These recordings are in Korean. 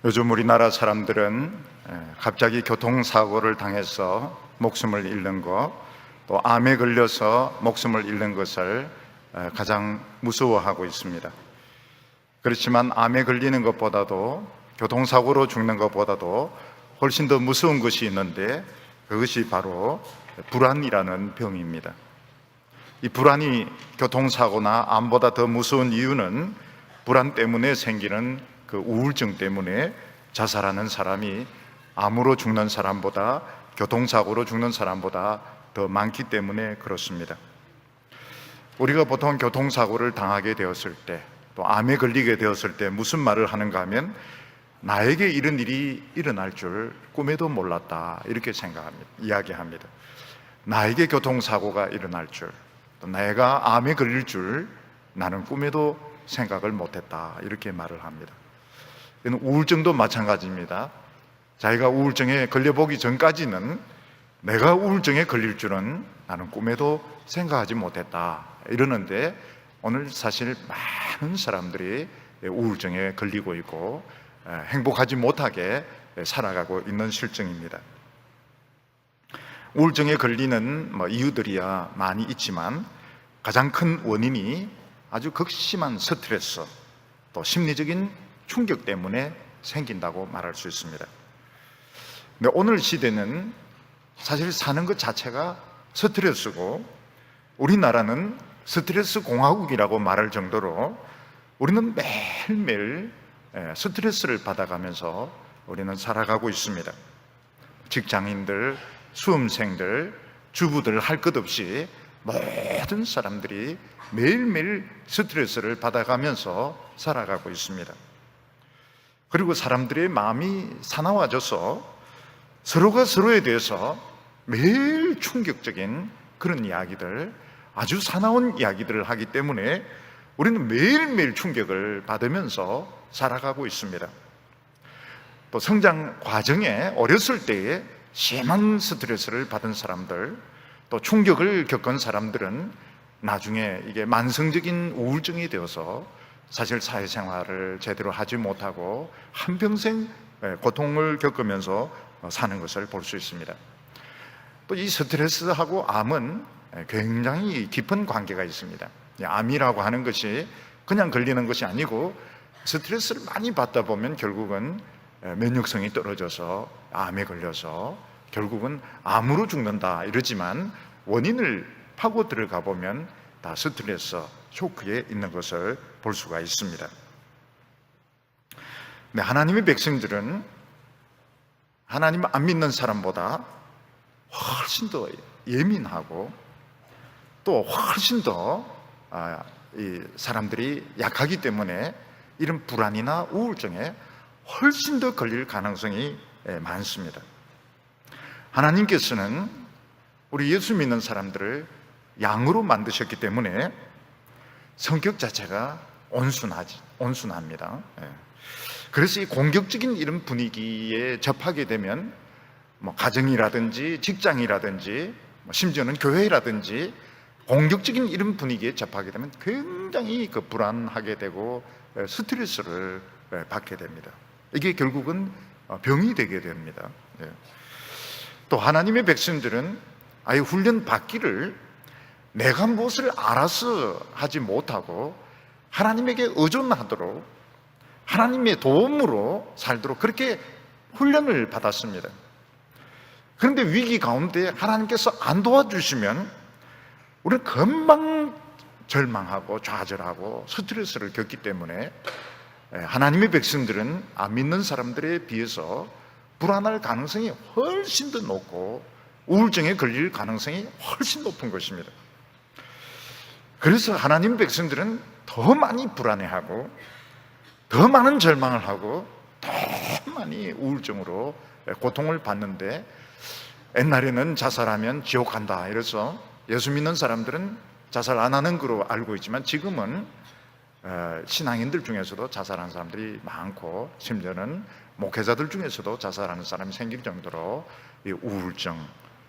요즘 우리나라 사람들은 갑자기 교통사고를 당해서 목숨을 잃는 것, 또 암에 걸려서 목숨을 잃는 것을 가장 무서워하고 있습니다. 그렇지만 암에 걸리는 것보다도, 교통사고로 죽는 것보다도 훨씬 더 무서운 것이 있는데, 그것이 바로 불안이라는 병입니다. 이 불안이 교통사고나 암보다 더 무서운 이유는 불안 때문에 생기는 그 우울증 때문에 자살하는 사람이 암으로 죽는 사람보다, 교통사고로 죽는 사람보다 더 많기 때문에 그렇습니다. 우리가 보통 교통사고를 당하게 되었을 때, 또 암에 걸리게 되었을 때 무슨 말을 하는가 하면, 나에게 이런 일이 일어날 줄 꿈에도 몰랐다, 이렇게 생각합니다. 이야기합니다. 나에게 교통사고가 일어날 줄, 또 내가 암에 걸릴 줄 나는 꿈에도 생각을 못했다, 이렇게 말을 합니다. 우울증도 마찬가지입니다. 자기가 우울증에 걸려보기 전까지는 내가 우울증에 걸릴 줄은 나는 꿈에도 생각하지 못했다, 이러는데, 오늘 사실 많은 사람들이 우울증에 걸리고 있고 행복하지 못하게 살아가고 있는 실정입니다. 우울증에 걸리는 이유들이야 많이 있지만, 가장 큰 원인이 아주 극심한 스트레스, 또 심리적인 충격 때문에 생긴다고 말할 수 있습니다. 근데 오늘 시대는 사실 사는 것 자체가 스트레스고, 우리나라는 스트레스 공화국이라고 말할 정도로 우리는 매일매일 스트레스를 받아가면서 우리는 살아가고 있습니다. 직장인들, 수험생들, 주부들 할 것 없이 모든 사람들이 매일매일 스트레스를 받아가면서 살아가고 있습니다. 그리고 사람들의 마음이 사나워져서 서로가 서로에 대해서 매일 충격적인 그런 이야기들, 아주 사나운 이야기들을 하기 때문에 우리는 매일매일 충격을 받으면서 살아가고 있습니다. 또 성장 과정에 어렸을 때에 심한 스트레스를 받은 사람들, 또 충격을 겪은 사람들은 나중에 이게 만성적인 우울증이 되어서 사실 사회생활을 제대로 하지 못하고 한평생 고통을 겪으면서 사는 것을 볼 수 있습니다. 또 이 스트레스하고 암은 굉장히 깊은 관계가 있습니다. 암이라고 하는 것이 그냥 걸리는 것이 아니고, 스트레스를 많이 받다 보면 결국은 면역성이 떨어져서 암에 걸려서 결국은 암으로 죽는다, 이러지만 원인을 파고 들어가 보면 다 스트레스, 쇼크에 있는 것을 볼 수가 있습니다. 네, 하나님의 백성들은 하나님 안 믿는 사람보다 훨씬 더 예민하고, 또 훨씬 더 이 사람들이 약하기 때문에 이런 불안이나 우울증에 훨씬 더 걸릴 가능성이 많습니다. 하나님께서는 우리 예수 믿는 사람들을 양으로 만드셨기 때문에 성격 자체가 온순합니다. 그래서 이 공격적인 이런 분위기에 접하게 되면 가정이라든지 직장이라든지 심지어는 교회라든지 공격적인 이런 분위기에 접하게 되면 굉장히 불안하게 되고 스트레스를 받게 됩니다. 이게 결국은 병이 되게 됩니다. 또 하나님의 백성들은 아예 훈련 받기를 내가 무엇을 알아서 하지 못하고 하나님에게 의존하도록, 하나님의 도움으로 살도록 그렇게 훈련을 받았습니다. 그런데 위기 가운데 하나님께서 안 도와주시면 우리는 금방 절망하고 좌절하고 스트레스를 겪기 때문에 하나님의 백성들은 안 믿는 사람들에 비해서 불안할 가능성이 훨씬 더 높고 우울증에 걸릴 가능성이 훨씬 높은 것입니다. 그래서 하나님 백성들은 더 많이 불안해하고, 더 많은 절망을 하고, 더 많이 우울증으로 고통을 받는데, 옛날에는 자살하면 지옥 간다, 이래서 예수 믿는 사람들은 자살 안 하는 거로 알고 있지만, 지금은 신앙인들 중에서도 자살하는 사람들이 많고, 심지어는 목회자들 중에서도 자살하는 사람이 생길 정도로 이 우울증,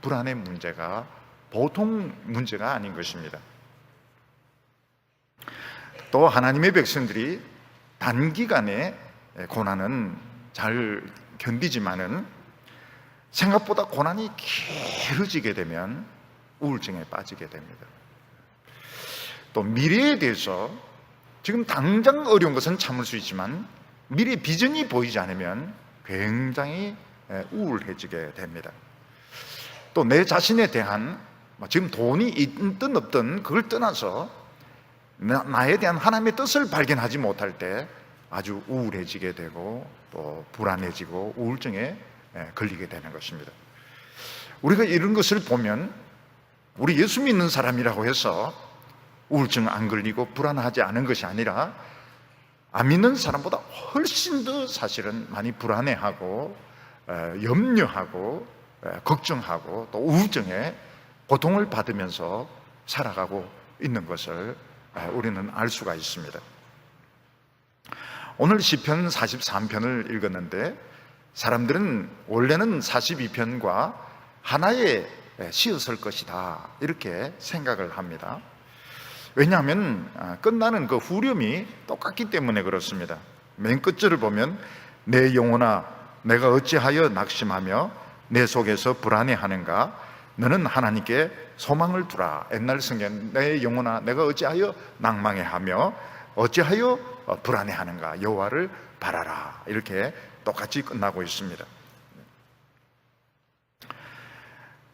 불안의 문제가 보통 문제가 아닌 것입니다. 또 하나님의 백성들이 단기간에 고난은 잘 견디지만은 생각보다 고난이 길어지게 되면 우울증에 빠지게 됩니다. 또 미래에 대해서 지금 당장 어려운 것은 참을 수 있지만 미래 비전이 보이지 않으면 굉장히 우울해지게 됩니다. 또 내 자신에 대한 지금 돈이 있든 없든 그걸 떠나서 나에 대한 하나님의 뜻을 발견하지 못할 때 아주 우울해지게 되고 또 불안해지고 우울증에 걸리게 되는 것입니다. 우리가 이런 것을 보면 우리 예수 믿는 사람이라고 해서 우울증 안 걸리고 불안하지 않은 것이 아니라 안 믿는 사람보다 훨씬 더 사실은 많이 불안해하고 염려하고 걱정하고 또 우울증에 고통을 받으면서 살아가고 있는 것을 우리는 알 수가 있습니다. 오늘 시편 43편을 읽었는데 사람들은 원래는 42편과 하나에 씌었을 것이다 이렇게 생각을 합니다. 왜냐하면 끝나는 그 후렴이 똑같기 때문에 그렇습니다. 맨 끝줄을 보면 내 영혼아 내가 어찌하여 낙심하며 내 속에서 불안해하는가 너는 하나님께 소망을 두라. 옛날 성경 내 영혼아 내가 어찌하여 낭망해하며 어찌하여 불안해하는가 여호와를 바라라 이렇게 똑같이 끝나고 있습니다.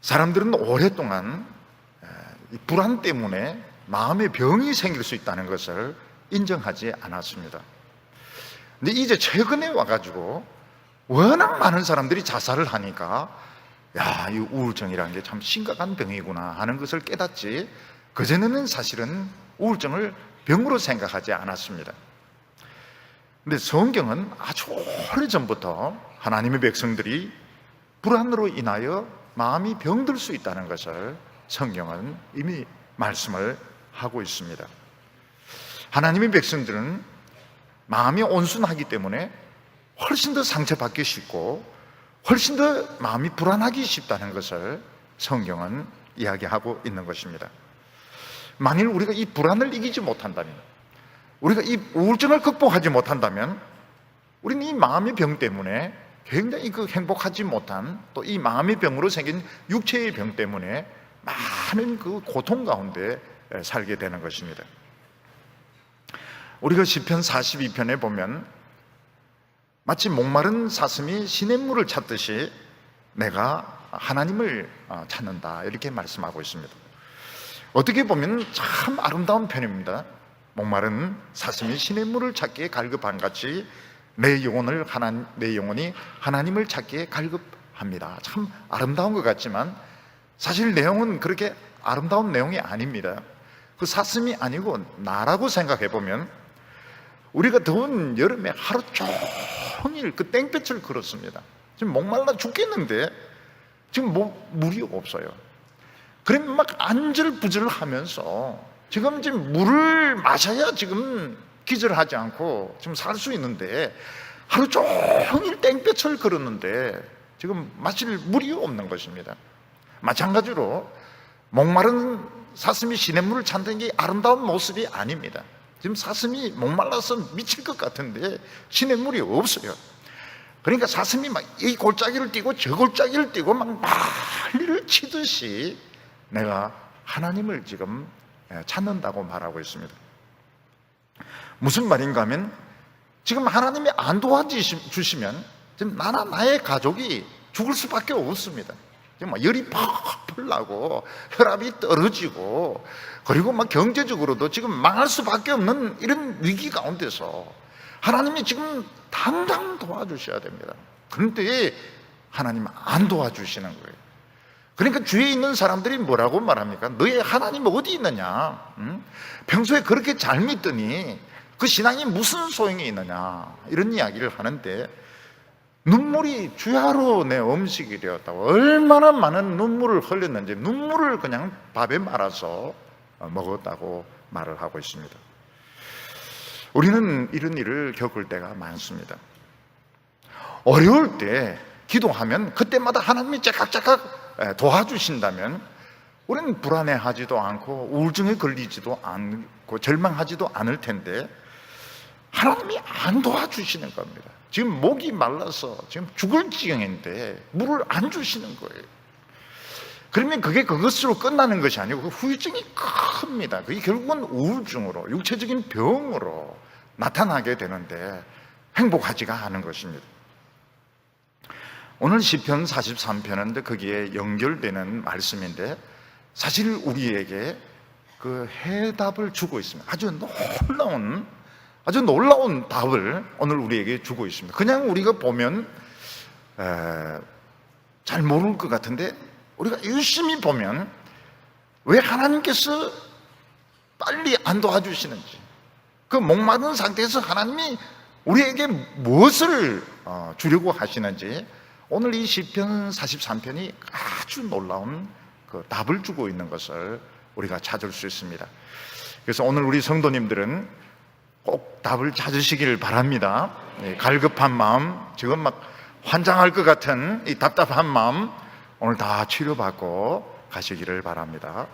사람들은 오랫동안 불안 때문에 마음의 병이 생길 수 있다는 것을 인정하지 않았습니다. 근데 이제 최근에 와가지고 워낙 많은 사람들이 자살을 하니까 야, 이 우울증이라는 게 참 심각한 병이구나 하는 것을 깨닫지 그전에는 사실은 우울증을 병으로 생각하지 않았습니다. 근데 성경은 아주 오래전부터 하나님의 백성들이 불안으로 인하여 마음이 병들 수 있다는 것을 성경은 이미 말씀을 하고 있습니다. 하나님의 백성들은 마음이 온순하기 때문에 훨씬 더 상처받기 쉽고 훨씬 더 마음이 불안하기 쉽다는 것을 성경은 이야기하고 있는 것입니다. 만일 우리가 이 불안을 이기지 못한다면, 우리가 이 우울증을 극복하지 못한다면 우리는 이 마음의 병 때문에 굉장히 그 행복하지 못한 또 이 마음의 병으로 생긴 육체의 병 때문에 많은 그 고통 가운데 살게 되는 것입니다. 우리가 시편 42편에 보면 마치 목마른 사슴이 시냇물을 찾듯이 내가 하나님을 찾는다 이렇게 말씀하고 있습니다. 어떻게 보면 참 아름다운 편입니다. 목마른 사슴이 시냇물을 찾기에 갈급한 같이 내 영혼이 하나님을 찾기에 갈급합니다. 참 아름다운 것 같지만 사실 내용은 그렇게 아름다운 내용이 아닙니다. 그 사슴이 아니고 나라고 생각해 보면 우리가 더운 여름에 하루 종일 그 땡볕을 걸었습니다. 지금 목말라 죽겠는데 지금 물이 없어요. 그러면 막 안절부절 하면서 지금 물을 마셔야 지금 기절하지 않고 지금 살 수 있는데 하루 종일 땡볕을 걸었는데 지금 마실 물이 없는 것입니다. 마찬가지로 목마른 사슴이 시냇물을 찾는 게 아름다운 모습이 아닙니다. 지금 사슴이 목말라서 미칠 것 같은데 시냇물이 없어요. 그러니까 사슴이 막 이 골짜기를 뛰고 저 골짜기를 뛰고 막 난리를 치듯이 내가 하나님을 지금 찾는다고 말하고 있습니다. 무슨 말인가 하면 지금 하나님이 안 도와주시면 지금 나나 나의 가족이 죽을 수밖에 없습니다. 지금 막 열이 팍팍 나고 혈압이 떨어지고 그리고 막 경제적으로도 지금 망할 수밖에 없는 이런 위기 가운데서 하나님이 지금 당장 도와주셔야 됩니다. 그런데 하나님은 안 도와주시는 거예요. 그러니까 주위에 있는 사람들이 뭐라고 말합니까? 너의 하나님 어디 있느냐? 평소에 그렇게 잘 믿더니 그 신앙이 무슨 소용이 있느냐? 이런 이야기를 하는데 눈물이 주야로 내 음식이 되었다고 얼마나 많은 눈물을 흘렸는지 눈물을 그냥 밥에 말아서 먹었다고 말을 하고 있습니다. 우리는 이런 일을 겪을 때가 많습니다. 어려울 때 기도하면 그때마다 하나님이 째깍째깍 도와주신다면 우리는 불안해하지도 않고 우울증에 걸리지도 않고 절망하지도 않을 텐데 하나님이 안 도와주시는 겁니다. 지금 목이 말라서 지금 죽을 지경인데 물을 안 주시는 거예요. 그러면 그게 그것으로 끝나는 것이 아니고 그 후유증이 큽니다. 그게 결국은 우울증으로, 육체적인 병으로 나타나게 되는데 행복하지가 않은 것입니다. 오늘 시편 43편인데 거기에 연결되는 말씀인데 사실 우리에게 그 해답을 주고 있습니다. 아주 놀라운 답을 오늘 우리에게 주고 있습니다. 그냥 우리가 보면 잘 모를 것 같은데 우리가 열심히 보면 왜 하나님께서 빨리 안 도와주시는지, 그 목마른 상태에서 하나님이 우리에게 무엇을 주려고 하시는지 오늘 이 시편 43편이 아주 놀라운 그 답을 주고 있는 것을 우리가 찾을 수 있습니다. 그래서 오늘 우리 성도님들은 꼭 답을 찾으시길 바랍니다. 갈급한 마음, 지금 막 환장할 것 같은 이 답답한 마음 오늘 다 치료받고 가시기를 바랍니다.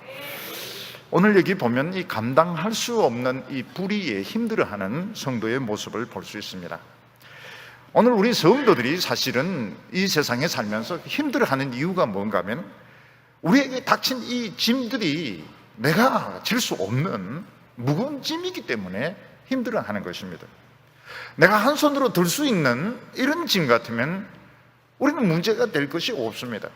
오늘 여기 보면 이 감당할 수 없는 이 불의에 힘들어하는 성도의 모습을 볼 수 있습니다. 오늘 우리 성도들이 사실은 이 세상에 살면서 힘들어하는 이유가 뭔가 하면 우리에게 닥친 이 짐들이 내가 질 수 없는 무거운 짐이기 때문에 힘들어하는 것입니다. 내가 한 손으로 들 수 있는 이런 짐 같으면 우리는 문제가 될 것이 없습니다.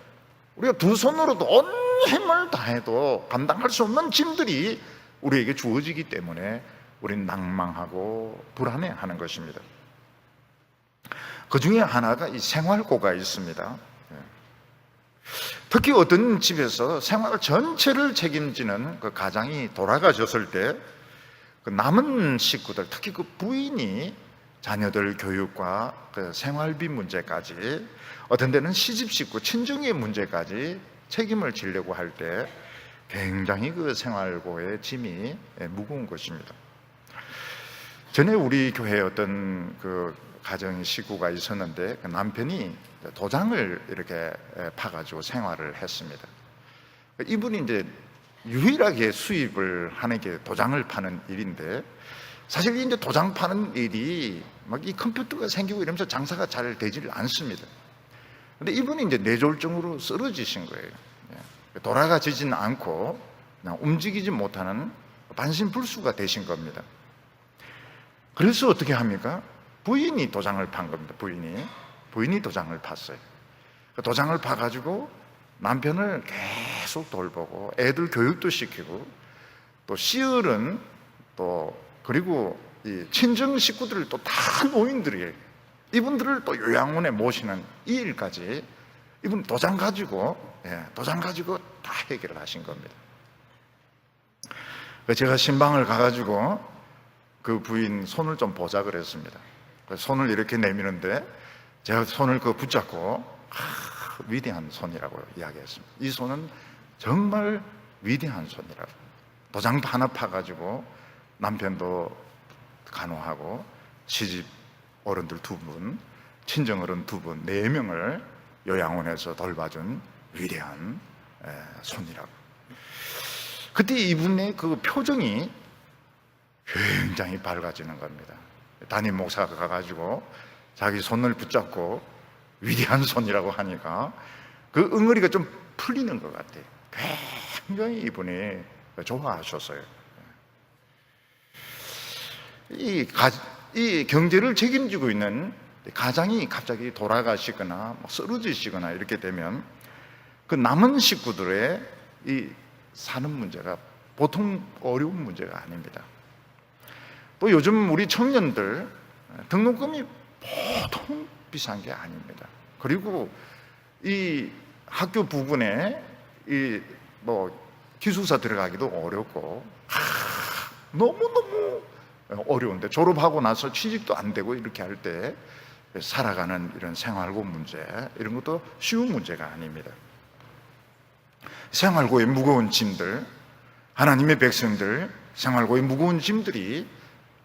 우리가 두 손으로도 온 힘을 다해도 감당할 수 없는 짐들이 우리에게 주어지기 때문에 우리는 낭망하고 불안해하는 것입니다. 그 중에 하나가 이 생활고가 있습니다. 특히 어떤 집에서 생활 전체를 책임지는 그 가장이 돌아가셨을 때 그 남은 식구들, 특히 그 부인이 자녀들 교육과 그 생활비 문제까지, 어떤 데는 시집 식구, 친정의 문제까지 책임을 지려고 할 때 굉장히 그 생활고의 짐이 무거운 것입니다. 전에 우리 교회에 어떤 그 가정 식구가 있었는데 그 남편이 도장을 이렇게 파가지고 생활을 했습니다. 이분이 이제 유일하게 수입을 하는 게 도장을 파는 일인데, 사실 이제 도장 파는 일이 막 이 컴퓨터가 생기고 이러면서 장사가 잘 되질 않습니다. 근데 이분이 이제 뇌졸중으로 쓰러지신 거예요. 돌아가지진 않고 그냥 움직이지 못하는 반신불수가 되신 겁니다. 그래서 어떻게 합니까? 부인이 도장을 판 겁니다. 부인이 도장을 팠어요. 도장을 파가지고 남편을 계속 돌보고 애들 교육도 시키고 또 시어른 또 그리고 이 친정 식구들을 또 다 노인들이에요. 이분들을 또 요양원에 모시는 이 일까지 이분 도장 가지고 다 해결을 하신 겁니다. 제가 신방을 가가지고 그 부인 손을 좀 보자 그랬습니다. 손을 이렇게 내미는데 제가 손을 붙잡고 위대한 손이라고 이야기했습니다. 이 손은 정말 위대한 손이라고. 도장 하나 파가지고 남편도 간호하고 시집 어른들 2분, 친정 어른 2분, 4명을 요양원에서 돌봐준 위대한 손이라고. 그때 이분의 그 표정이 굉장히 밝아지는 겁니다. 담임 목사가 가가지고 자기 손을 붙잡고 위대한 손이라고 하니까 그 응어리가 좀 풀리는 것 같아요. 굉장히 이분이 좋아하셨어요. 이 경제를 책임지고 있는 가장이 갑자기 돌아가시거나 쓰러지시거나 이렇게 되면 그 남은 식구들의 이 사는 문제가 보통 어려운 문제가 아닙니다. 또 요즘 우리 청년들 등록금이 보통 비싼 게 아닙니다. 그리고 이 학교 부근에 기숙사 들어가기도 어렵고 너무너무 어려운데, 졸업하고 나서 취직도 안 되고 이렇게 할 때 살아가는 이런 생활고 문제, 이런 것도 쉬운 문제가 아닙니다. 생활고의 무거운 짐들, 하나님의 백성들 생활고의 무거운 짐들이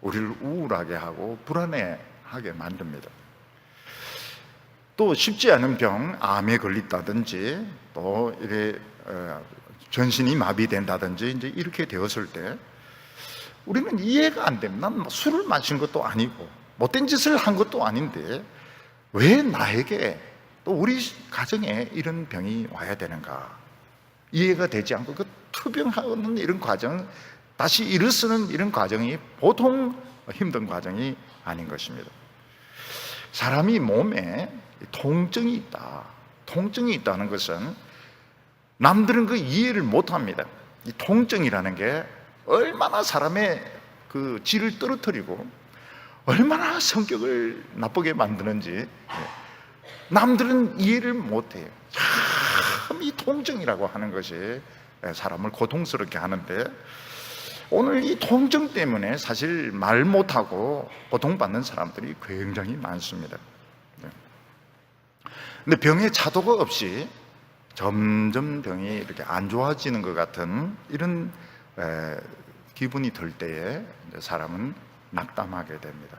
우리를 우울하게 하고 불안해하게 만듭니다. 또 쉽지 않은 병, 암에 걸린다든지 또 이래 전신이 마비된다든지 이제 이렇게 되었을 때 우리는 이해가 안 됩니다. 난뭐 술을 마신 것도 아니고 못된 짓을 한 것도 아닌데 왜 나에게 또 우리 가정에 이런 병이 와야 되는가? 이해가 되지 않고 그 투병하는 이런 과정, 다시 일어서는 이런 과정이 보통 힘든 과정이 아닌 것입니다. 사람이 몸에 통증이 있다. 통증이 있다는 것은 남들은 그 이해를 못 합니다. 이 통증이라는 게 얼마나 사람의 그 질을 떨어뜨리고 얼마나 성격을 나쁘게 만드는지 남들은 이해를 못 해요. 참 이 통증이라고 하는 것이 사람을 고통스럽게 하는데, 오늘 이 통증 때문에 사실 말 못하고 고통받는 사람들이 굉장히 많습니다. 근데 병의 차도가 없이 점점 병이 이렇게 안 좋아지는 것 같은 이런 기분이 들 때에 사람은 낙담하게 됩니다.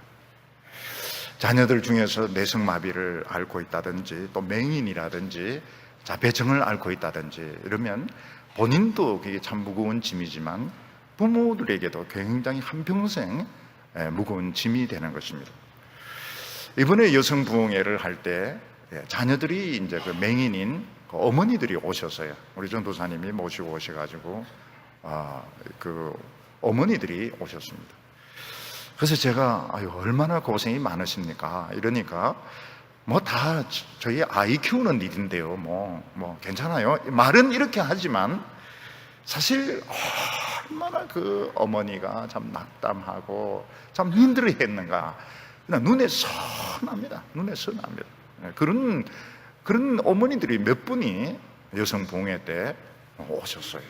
자녀들 중에서 뇌성마비를 앓고 있다든지 또 맹인이라든지 자폐증을 앓고 있다든지 이러면 본인도 그게 참 무거운 짐이지만 부모들에게도 굉장히 한평생 무거운 짐이 되는 것입니다. 이번에 여성부흥회를 할 때 자녀들이 이제 그 맹인인 그 어머니들이 오셨어요. 우리 전도사님이 모시고 오셔가지고 그 어머니들이 오셨습니다. 그래서 제가 얼마나 고생이 많으십니까? 이러니까 뭐 다 저희 아이 키우는 일인데요. 뭐 괜찮아요. 말은 이렇게 하지만 사실 얼마나 그 어머니가 참 낙담하고 참 힘들어했는가. 그냥 눈에 선합니다. 눈에 선합니다. 그런 어머니들이 몇 분이 여성봉회 때 오셨어요.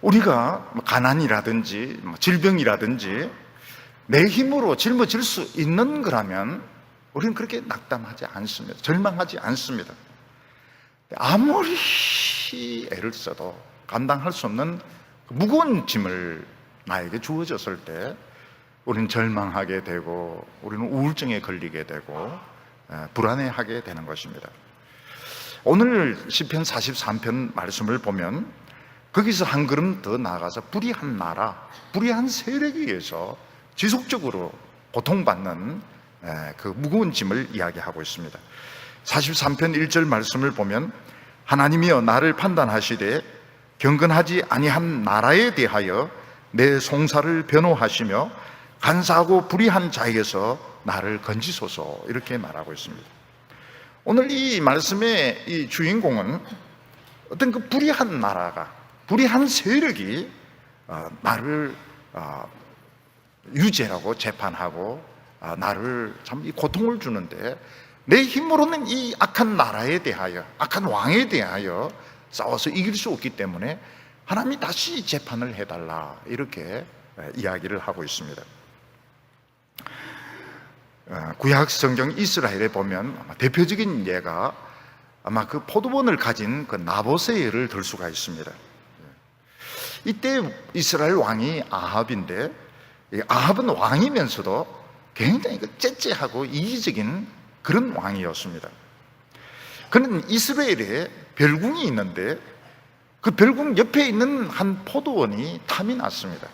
우리가 가난이라든지 질병이라든지 내 힘으로 짊어질 수 있는 거라면 우리는 그렇게 낙담하지 않습니다. 절망하지 않습니다. 아무리 애를 써도 감당할 수 없는 무거운 짐을 나에게 주어졌을 때 우리는 절망하게 되고 우리는 우울증에 걸리게 되고 불안해하게 되는 것입니다. 오늘 시편 43편 말씀을 보면 거기서 한 걸음 더 나아가서 불의한 나라, 불의한 세력에 의해서 지속적으로 고통받는 그 무거운 짐을 이야기하고 있습니다. 43편 1절 말씀을 보면 하나님이여 나를 판단하시되 경건하지 아니한 나라에 대하여 내 송사를 변호하시며 간사하고 불의한 자에게서 나를 건지소서, 이렇게 말하고 있습니다. 오늘 이 말씀의 이 주인공은 어떤 그 불의한 나라가, 불의한 세력이 나를 유죄라고 재판하고 나를 참 고통을 주는데, 내 힘으로는 이 악한 나라에 대하여, 악한 왕에 대하여 싸워서 이길 수 없기 때문에 하나님이 다시 재판을 해달라, 이렇게 이야기를 하고 있습니다. 구약 성경 이스라엘에 보면 아마 대표적인 예가 아마 그 포도원을 가진 그 나봇의 예를 들 수가 있습니다. 이때 이스라엘 왕이 아합인데, 아합은 왕이면서도 굉장히 째째하고 이기적인 그런 왕이었습니다. 그는 이스라엘에 별궁이 있는데 그 별궁 옆에 있는 한 포도원이 탐이 났습니다.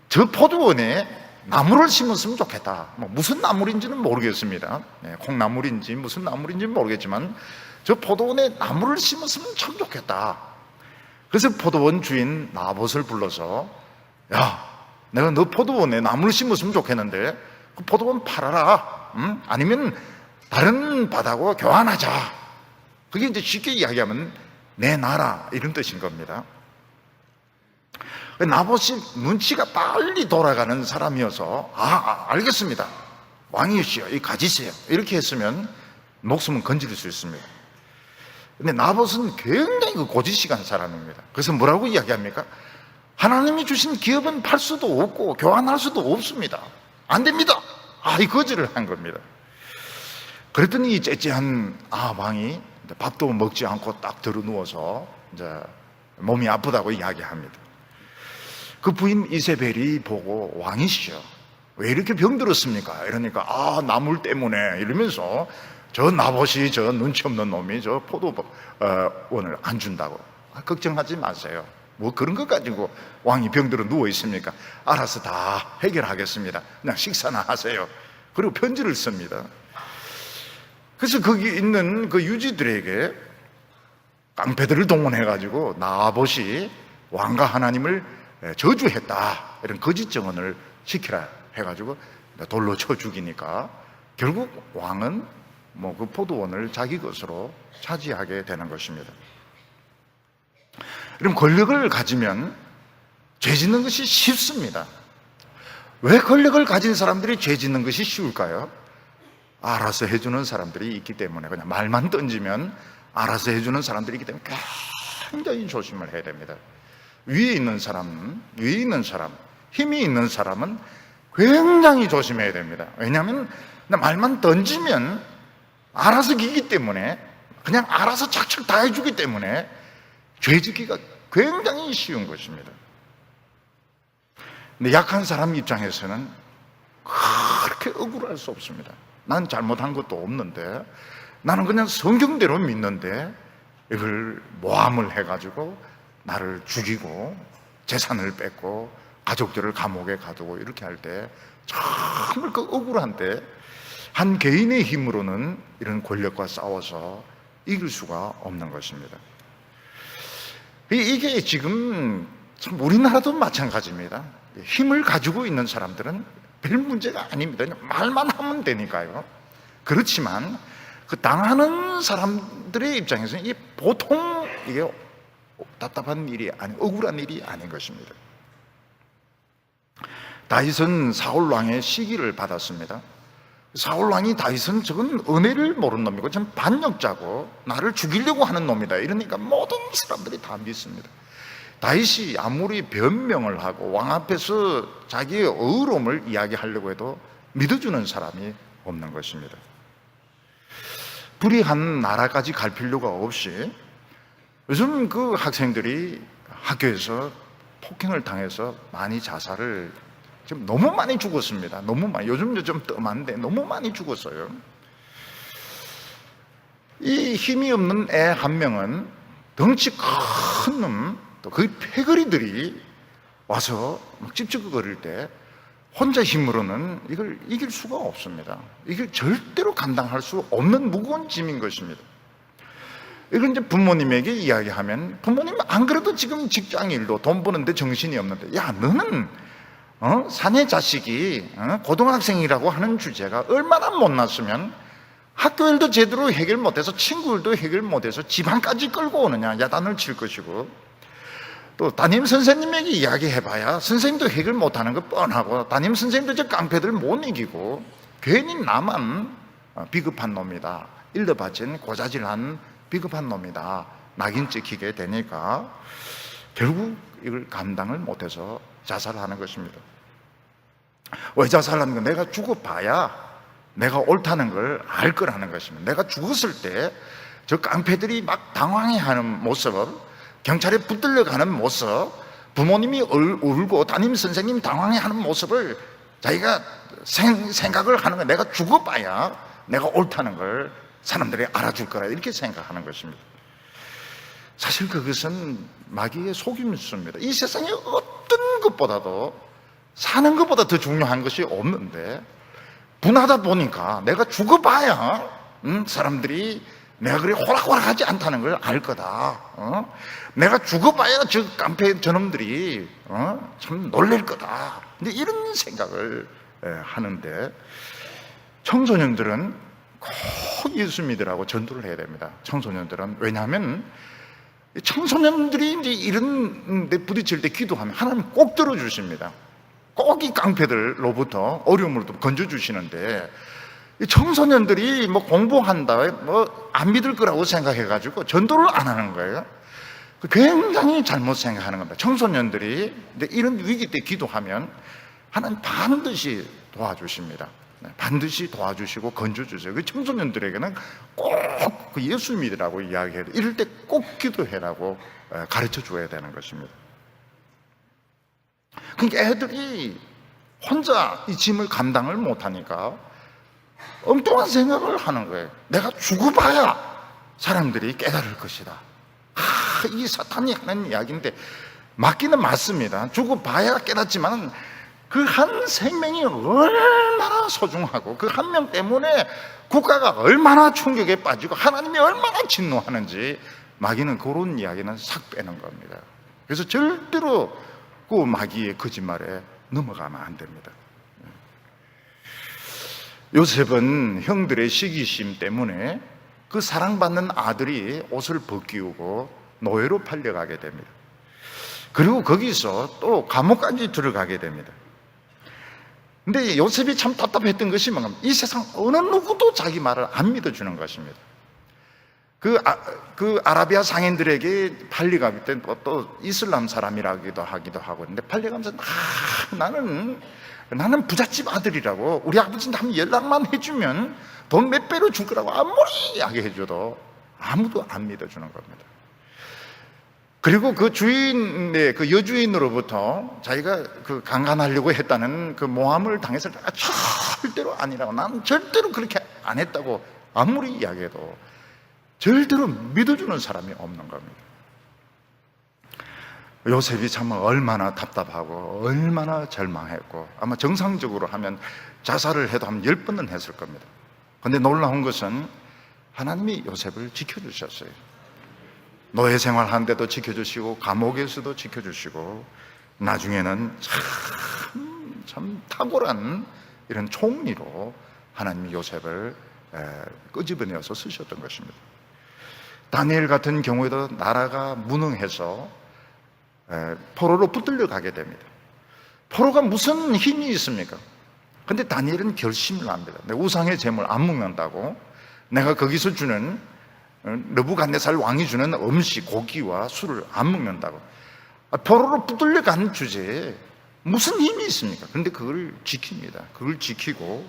저 포도원에 나무를 심었으면 좋겠다. 무슨 나물인지는 모르겠습니다. 콩나물인지 무슨 나물인지는 모르겠지만 저 포도원에 나무를 심었으면 참 좋겠다. 그래서 포도원 주인 나봇을 불러서, 야, 내가 너 포도원에 나무를 심었으면 좋겠는데 그 포도원 팔아라. 아니면 다른 밭하고 교환하자. 그게 이제 쉽게 이야기하면 내놔라, 이런 뜻인 겁니다. 나봇이 눈치가 빨리 돌아가는 사람이어서 알겠습니다, 왕이시여, 이 가지세요, 이렇게 했으면 목숨은 건질 수 있습니다. 근데 나봇은 굉장히 고지식한 사람입니다. 그래서 뭐라고 이야기합니까? 하나님이 주신 기업은 팔 수도 없고 교환할 수도 없습니다. 안 됩니다. 이 거절을 한 겁니다. 그랬더니 이 째째한 왕이 밥도 먹지 않고 딱 들어 누워서 이제 몸이 아프다고 이야기합니다. 그 부인 이세벨이 보고, 왕이시여, 왜 이렇게 병들었습니까? 이러니까 나물 때문에, 이러면서 저 나봇이, 저 눈치 없는 놈이 저 포도원을 안 준다고. 걱정하지 마세요. 뭐 그런 것 가지고 왕이 병들어 누워 있습니까? 알아서 다 해결하겠습니다. 그냥 식사나 하세요. 그리고 편지를 씁니다. 그래서 거기 있는 그 유지들에게 깡패들을 동원해가지고 나봇이 왕과 하나님을 저주했다, 이런 거짓 증언을 지키라 해가지고 돌로 쳐 죽이니까 결국 왕은 뭐 그 포도원을 자기 것으로 차지하게 되는 것입니다. 그럼 권력을 가지면 죄 짓는 것이 쉽습니다. 왜 권력을 가진 사람들이 죄 짓는 것이 쉬울까요? 알아서 해주는 사람들이 있기 때문에, 그냥 말만 던지면 알아서 해주는 사람들이 있기 때문에 굉장히 조심을 해야 됩니다. 위에 있는 사람, 힘이 있는 사람은 굉장히 조심해야 됩니다. 왜냐하면 말만 던지면 알아서 기기 때문에, 그냥 알아서 착착 다 해주기 때문에 죄 짓기가 굉장히 쉬운 것입니다. 근데 약한 사람 입장에서는 그렇게 억울할 수 없습니다. 난 잘못한 것도 없는데, 나는 그냥 성경대로 믿는데 이걸 모함을 해가지고 나를 죽이고 재산을 뺏고 가족들을 감옥에 가두고 이렇게 할 때 정말 그 억울한데, 한 개인의 힘으로는 이런 권력과 싸워서 이길 수가 없는 것입니다. 이게 지금 참 우리나라도 마찬가지입니다. 힘을 가지고 있는 사람들은 별 문제가 아닙니다. 말만 하면 되니까요. 그렇지만 그 당하는 사람들의 입장에서는 이게 보통 이게 답답한 일이 아니, 억울한 일이 아닌 것입니다. 다윗은 사울 왕의 시기를 받았습니다. 사울 왕이 다윗은 저건 은혜를 모르는 놈이고 참 반역자고 나를 죽이려고 하는 놈이다, 이러니까 모든 사람들이 다 믿습니다. 다윗이 아무리 변명을 하고 왕 앞에서 자기의 의로움을 이야기하려고 해도 믿어주는 사람이 없는 것입니다. 불의한 나라까지 갈 필요가 없이, 요즘 그 학생들이 학교에서 폭행을 당해서 많이 자살을, 지금 너무 많이 죽었습니다. 너무 많이. 요즘 좀 뜸한데 너무 많이 죽었어요. 이 힘이 없는 애 한 명은 덩치 큰 놈, 또 그 패거리들이 와서 막 찝찝거릴 때 혼자 힘으로는 이걸 이길 수가 없습니다. 이걸 절대로 감당할 수 없는 무거운 짐인 것입니다. 이걸 이제 부모님에게 이야기하면, 부모님 안 그래도 지금 직장 일도 돈 버는데 정신이 없는데, 야 너는 사내 자식이 고등학생이라고 하는 주제가 얼마나 못났으면 학교 일도 제대로 해결 못해서 친구 일도 해결 못해서 집안까지 끌고 오느냐, 야단을 칠 것이고, 또 담임 선생님에게 이야기해봐야 선생님도 해결 못하는 거 뻔하고, 담임 선생님도 저 깡패들 못 이기고 괜히 나만 비겁한 놈이다, 일러 바친 고자질한 비겁한 놈이다 낙인 찍히게 되니까 결국 이걸 감당을 못해서 자살하는 것입니다. 왜 자살하는 거? 내가 죽어봐야 내가 옳다는 걸 알 거라는 것입니다. 내가 죽었을 때 저 깡패들이 막 당황해하는 모습, 경찰에 붙들려가는 모습, 부모님이 울고 담임 선생님 당황해하는 모습을 자기가 생각을 하는 거예요. 내가 죽어봐야 내가 옳다는 걸 사람들이 알아줄 거라, 이렇게 생각하는 것입니다. 사실 그것은 마귀의 속임수입니다. 이 세상에 어떤 것보다도 사는 것보다 더 중요한 것이 없는데, 분하다 보니까 내가 죽어봐야 사람들이 내가 그리 호락호락하지 않다는 걸 알 거다. 내가 죽어봐야 저 깡패 저놈들이 참 놀랄 거다. 근데 이런 생각을 하는데, 청소년들은 꼭 예수 믿으라고 전도를 해야 됩니다. 청소년들은. 왜냐하면 청소년들이 이제 이런 데 부딪힐 때 기도하면 하나님 꼭 들어주십니다. 꼭 이 깡패들로부터 어려움으로부터 건져주시는데, 이 청소년들이 뭐 공부한다, 뭐 안 믿을 거라고 생각해가지고 전도를 안 하는 거예요. 굉장히 잘못 생각하는 겁니다. 청소년들이 이런 위기 때 기도하면 하나님 반드시 도와주십니다. 반드시 도와주시고 건져주세요. 그 청소년들에게는 꼭 그 예수 믿으라고 이야기해야 돼요. 이럴 때 꼭 기도해라고 가르쳐 줘야 되는 것입니다. 그러니까 애들이 혼자 이 짐을 감당을 못하니까 엉뚱한 생각을 하는 거예요. 내가 죽어봐야 사람들이 깨달을 것이다. 이 사탄이 하는 이야기인데, 맞기는 맞습니다. 죽어 봐야 깨닫지만 그 한 생명이 얼마나 소중하고 그 한 명 때문에 국가가 얼마나 충격에 빠지고 하나님이 얼마나 진노하는지 마귀는 그런 이야기는 싹 빼는 겁니다. 그래서 절대로 그 마귀의 거짓말에 넘어가면 안 됩니다. 요셉은 형들의 시기심 때문에 그 사랑받는 아들이 옷을 벗기우고 노예로 팔려가게 됩니다. 그리고 거기서 또 감옥까지 들어가게 됩니다. 근데 요셉이 참 답답했던 것이 뭔가 이 세상 어느 누구도 자기 말을 안 믿어주는 것입니다. 그 아라비아 상인들에게 팔려갈 때 또 이슬람 사람이라기도 하고 근데 팔려가면서 나는 부잣집 아들이라고 우리 아버지한테 한번 연락만 해주면 돈 몇 배로 줄 거라고 아무리 이야기해줘도 아무도 안 믿어주는 겁니다. 그리고 그 주인의 그 여주인으로부터 자기가 그 강간하려고 했다는 그 모함을 당했을 때 절대로 아니라고, 나는 절대로 그렇게 안 했다고 아무리 이야기해도 절대로 믿어주는 사람이 없는 겁니다. 요셉이 참 얼마나 답답하고 얼마나 절망했고 아마 정상적으로 하면 자살을 해도 한 10번은 했을 겁니다. 그런데 놀라운 것은 하나님이 요셉을 지켜주셨어요. 노예 생활하는데도 지켜주시고 감옥에서도 지켜주시고 나중에는 참 탁월한 이런 총리로 하나님이 요셉을 끄집어내어서 쓰셨던 것입니다. 다니엘 같은 경우에도 나라가 무능해서 포로로 붙들려 가게 됩니다. 포로가 무슨 힘이 있습니까? 근데 다니엘은 결심을 합니다. 내 우상의 재물 안 먹는다고, 내가 거기서 주는 느부갓네살 왕이 주는 음식, 고기와 술을 안 먹는다고. 포로로 붙들려 간 주제에 무슨 힘이 있습니까? 그런데 그걸 지킵니다. 그걸 지키고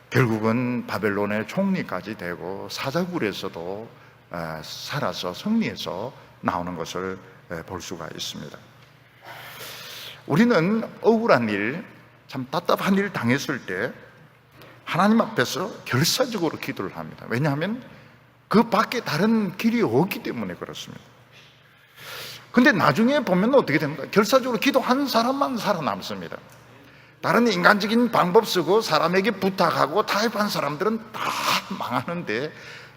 결국은 바벨론의 총리까지 되고 사자굴에서도 살아서 승리해서 나오는 것을 볼 수가 있습니다. 우리는 억울한 일, 참 답답한 일 당했을 때 하나님 앞에서 결사적으로 기도를 합니다. 왜냐하면 그 밖에 다른 길이 없기 때문에 그렇습니다. 근데 나중에 보면 어떻게 됩니까? 결사적으로 기도한 사람만 살아남습니다. 다른 인간적인 방법 쓰고 사람에게 부탁하고 타협한 사람들은 다 망하는데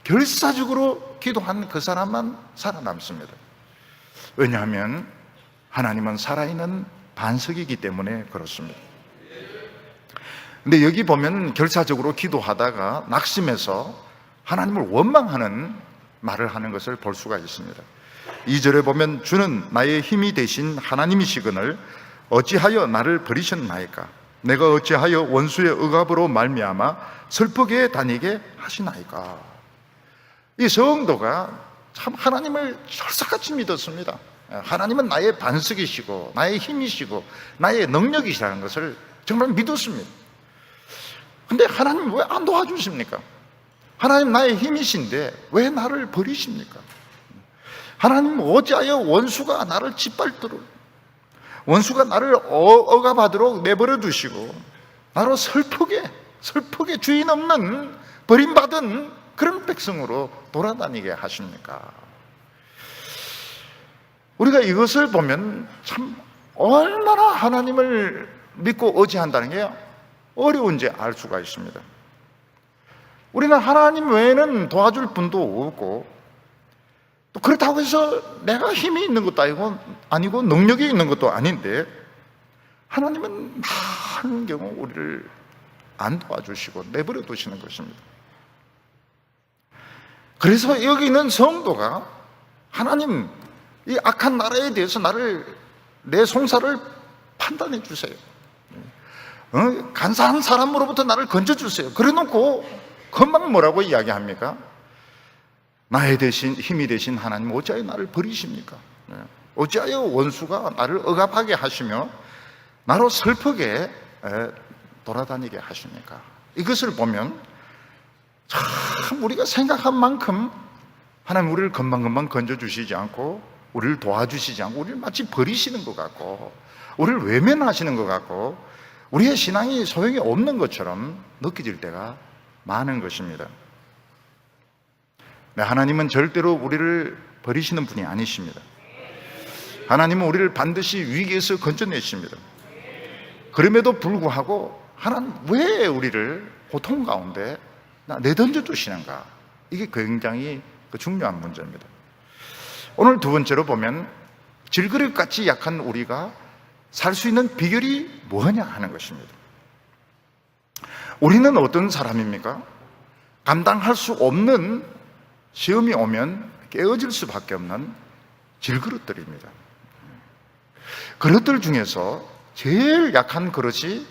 결사적으로 기도한 그 사람만 살아남습니다. 왜냐하면 하나님은 살아있는 반석이기 때문에 그렇습니다. 근데 여기 보면 결사적으로 기도하다가 낙심해서 하나님을 원망하는 말을 하는 것을 볼 수가 있습니다. 2절에 보면 주는 나의 힘이 되신 하나님이시거늘 어찌하여 나를 버리셨나이까? 내가 어찌하여 원수의 억압으로 말미암아 슬프게 다니게 하시나이까? 이 성도가 참 하나님을 철석같이 믿었습니다. 하나님은 나의 반석이시고 나의 힘이시고 나의 능력이시라는 것을 정말 믿었습니다. 근데 하나님 왜 안 도와주십니까? 하나님 나의 힘이신데 왜 나를 버리십니까? 하나님 어찌하여 원수가 나를 짓밟도록, 원수가 나를 억압하도록 내버려 두시고 나로 슬프게 주인 없는 버림받은 그런 백성으로 돌아다니게 하십니까? 우리가 이것을 보면 참 얼마나 하나님을 믿고 의지한다는 게 어려운지 알 수가 있습니다. 우리는 하나님 외에는 도와줄 분도 없고, 또 그렇다고 해서 내가 힘이 있는 것도 아니고 능력이 있는 것도 아닌데 하나님은 많은 경우 우리를 안 도와주시고 내버려 두시는 것입니다. 그래서 여기 있는 성도가 하나님, 이 악한 나라에 대해서 내 송사를 판단해 주세요. 간사한 사람으로부터 나를 건져주세요. 그래 놓고 금방 뭐라고 이야기합니까? 나의 대신 힘이 되신 하나님 어찌하여 나를 버리십니까? 어찌하여 원수가 나를 억압하게 하시며 나로 슬프게 돌아다니게 하십니까? 이것을 보면 참 우리가 생각한 만큼 하나님 우리를 금방금방 건져주시지 않고 우리를 도와주시지 않고 우리를 마치 버리시는 것 같고 우리를 외면하시는 것 같고 우리의 신앙이 소용이 없는 것처럼 느껴질 때가 많은 것입니다. 네, 하나님은 절대로 우리를 버리시는 분이 아니십니다. 하나님은 우리를 반드시 위기에서 건져내십니다. 그럼에도 불구하고 하나님 왜 우리를 고통 가운데 내던져 주시는가? 이게 굉장히 중요한 문제입니다. 오늘 두 번째로 보면 질그릇같이 약한 우리가 살 수 있는 비결이 뭐냐 하는 것입니다. 우리는 어떤 사람입니까? 감당할 수 없는 시험이 오면 깨어질 수밖에 없는 질그릇들입니다. 그릇들 중에서 제일 약한 그릇이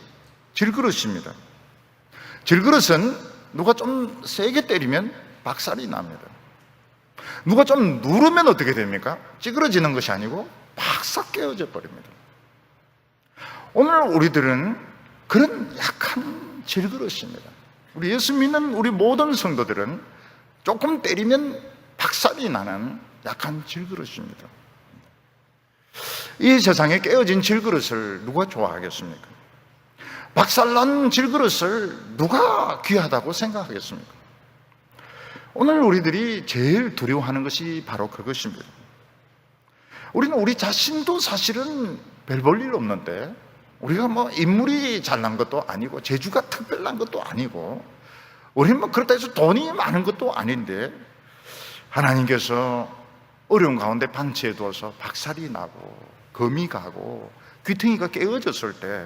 질그릇입니다. 질그릇은 누가 좀 세게 때리면 박살이 납니다. 누가 좀 누르면 어떻게 됩니까? 찌그러지는 것이 아니고 박싹 깨어져 버립니다. 오늘 우리들은 그런 약한 질그릇입니다. 우리 예수 믿는 우리 모든 성도들은 조금 때리면 박살이 나는 약한 질그릇입니다. 이 세상에 깨어진 질그릇을 누가 좋아하겠습니까? 박살난 질그릇을 누가 귀하다고 생각하겠습니까? 오늘 우리들이 제일 두려워하는 것이 바로 그것입니다. 우리는 우리 자신도 사실은 별 볼 일 없는데, 우리가 인물이 잘난 것도 아니고 재주가 특별한 것도 아니고, 우리는 그렇다 해서 돈이 많은 것도 아닌데, 하나님께서 어려운 가운데 방치해 두어서 박살이 나고 금이 가고 귀퉁이가 깨어졌을 때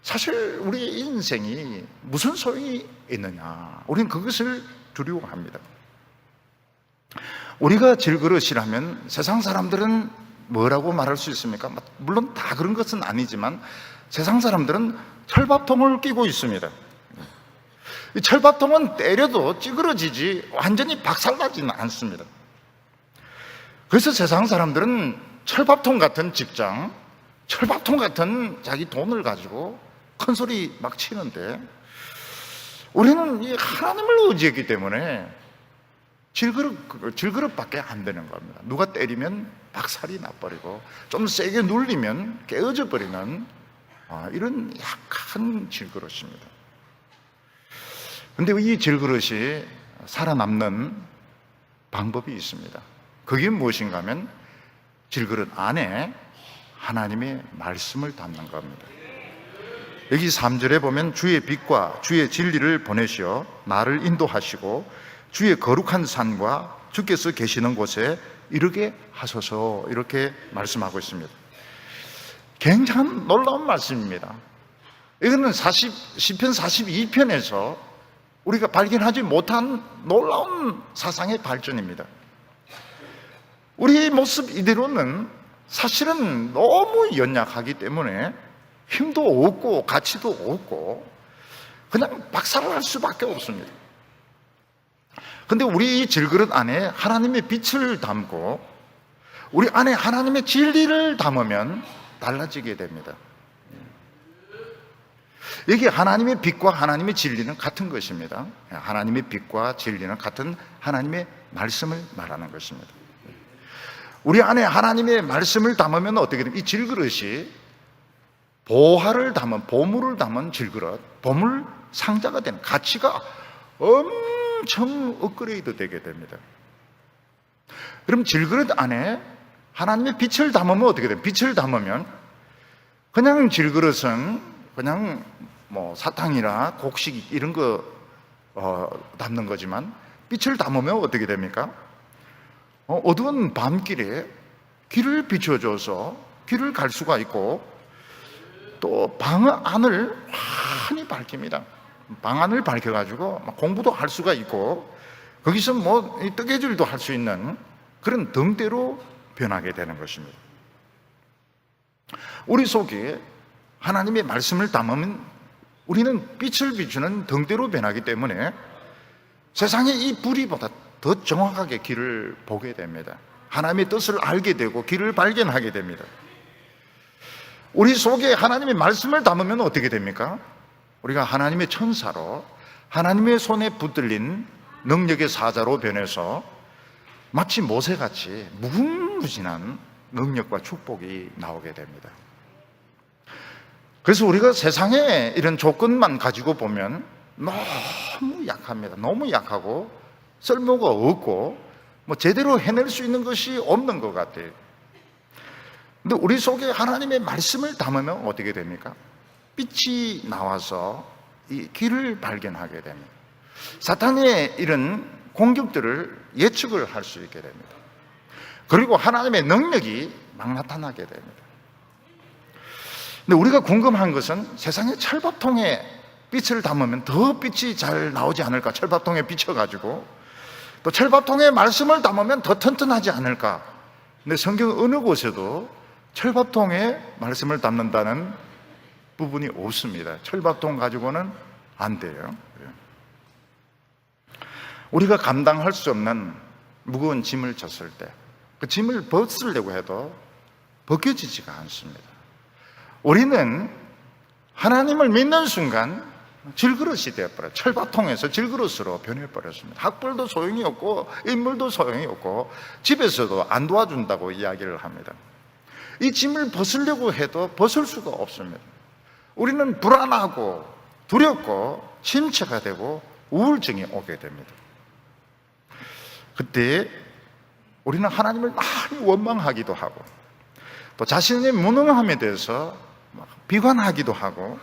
사실 우리의 인생이 무슨 소용이 있느냐, 우리는 그것을 두려워합니다. 우리가 질그릇이라면 세상 사람들은 뭐라고 말할 수 있습니까? 물론 다 그런 것은 아니지만 세상 사람들은 철밥통을 끼고 있습니다. 이 철밥통은 때려도 찌그러지지 완전히 박살나지는 않습니다. 그래서 세상 사람들은 철밥통 같은 직장, 철밥통 같은 자기 돈을 가지고 큰 소리 막 치는데, 우리는 이 하나님을 의지했기 때문에 질그릇밖에 안 되는 겁니다. 누가 때리면 박살이 나버리고 좀 세게 눌리면 깨어져 버리는 이런 약한 질그릇입니다. 그런데 이 질그릇이 살아남는 방법이 있습니다. 그게 무엇인가 하면 질그릇 안에 하나님의 말씀을 담는 겁니다. 여기 3절에 보면 주의 빛과 주의 진리를 보내시어 나를 인도하시고 주의 거룩한 산과 주께서 계시는 곳에 이르게 하소서, 이렇게 말씀하고 있습니다. 굉장한 놀라운 말씀입니다. 이거는 시편 42편에서 우리가 발견하지 못한 놀라운 사상의 발전입니다. 우리의 모습 이대로는 사실은 너무 연약하기 때문에 힘도 없고 가치도 없고 그냥 박살날 수밖에 없습니다. 근데 우리 이 질그릇 안에 하나님의 빛을 담고 우리 안에 하나님의 진리를 담으면 달라지게 됩니다. 여기 하나님의 빛과 하나님의 진리는 같은 것입니다. 하나님의 빛과 진리는 같은 하나님의 말씀을 말하는 것입니다. 우리 안에 하나님의 말씀을 담으면 어떻게 됩니까? 이 질그릇이 보화를 담은, 보물을 담은 질그릇, 보물 상자가 되는, 가치가 엄청 업그레이드 되게 됩니다. 그럼 질그릇 안에 하나님의 빛을 담으면 어떻게 돼요? 빛을 담으면 그냥 질그릇은 그냥 사탕이나 곡식 이런 거 담는 거지만, 빛을 담으면 어떻게 됩니까? 어두운 밤길에 길을 비춰줘서 길을 갈 수가 있고, 또 방 안을 환히 밝힙니다. 방 안을 밝혀가지고 공부도 할 수가 있고, 거기서 뜨개질도 할 수 있는 그런 등대로 변하게 되는 것입니다. 우리 속에 하나님의 말씀을 담으면 우리는 빛을 비추는 등대로 변하기 때문에 세상의 이 불이보다 더 정확하게 길을 보게 됩니다. 하나님의 뜻을 알게 되고 길을 발견하게 됩니다. 우리 속에 하나님의 말씀을 담으면 어떻게 됩니까? 우리가 하나님의 천사로 하나님의 손에 붙들린 능력의 사자로 변해서 마치 모세같이 무궁무진한 능력과 축복이 나오게 됩니다. 그래서 우리가 세상에 이런 조건만 가지고 보면 너무 약합니다. 너무 약하고 쓸모가 없고 제대로 해낼 수 있는 것이 없는 것 같아요. 근데 우리 속에 하나님의 말씀을 담으면 어떻게 됩니까? 빛이 나와서 이 길을 발견하게 됩니다. 사탄의 이런 공격들을 예측을 할 수 있게 됩니다. 그리고 하나님의 능력이 막 나타나게 됩니다. 근데 우리가 궁금한 것은 세상의 철밥통에 빛을 담으면 더 빛이 잘 나오지 않을까? 철밥통에 비춰가지고 또 철밥통에 말씀을 담으면 더 튼튼하지 않을까? 근데 성경 어느 곳에도 철밥통에 말씀을 담는다는 부분이 없습니다. 철밥통 가지고는 안 돼요. 우리가 감당할 수 없는 무거운 짐을 졌을 때 그 짐을 벗으려고 해도 벗겨지지가 않습니다. 우리는 하나님을 믿는 순간 질그릇이 되어버려요. 철밥통에서 질그릇으로 변해버렸습니다. 학벌도 소용이 없고 인물도 소용이 없고 집에서도 안 도와준다고 이야기를 합니다. 이 짐을 벗으려고 해도 벗을 수가 없습니다. 우리는 불안하고 두렵고 침체가 되고 우울증이 오게 됩니다. 그때 우리는 하나님을 많이 원망하기도 하고 또 자신의 무능함에 대해서 비관하기도 하고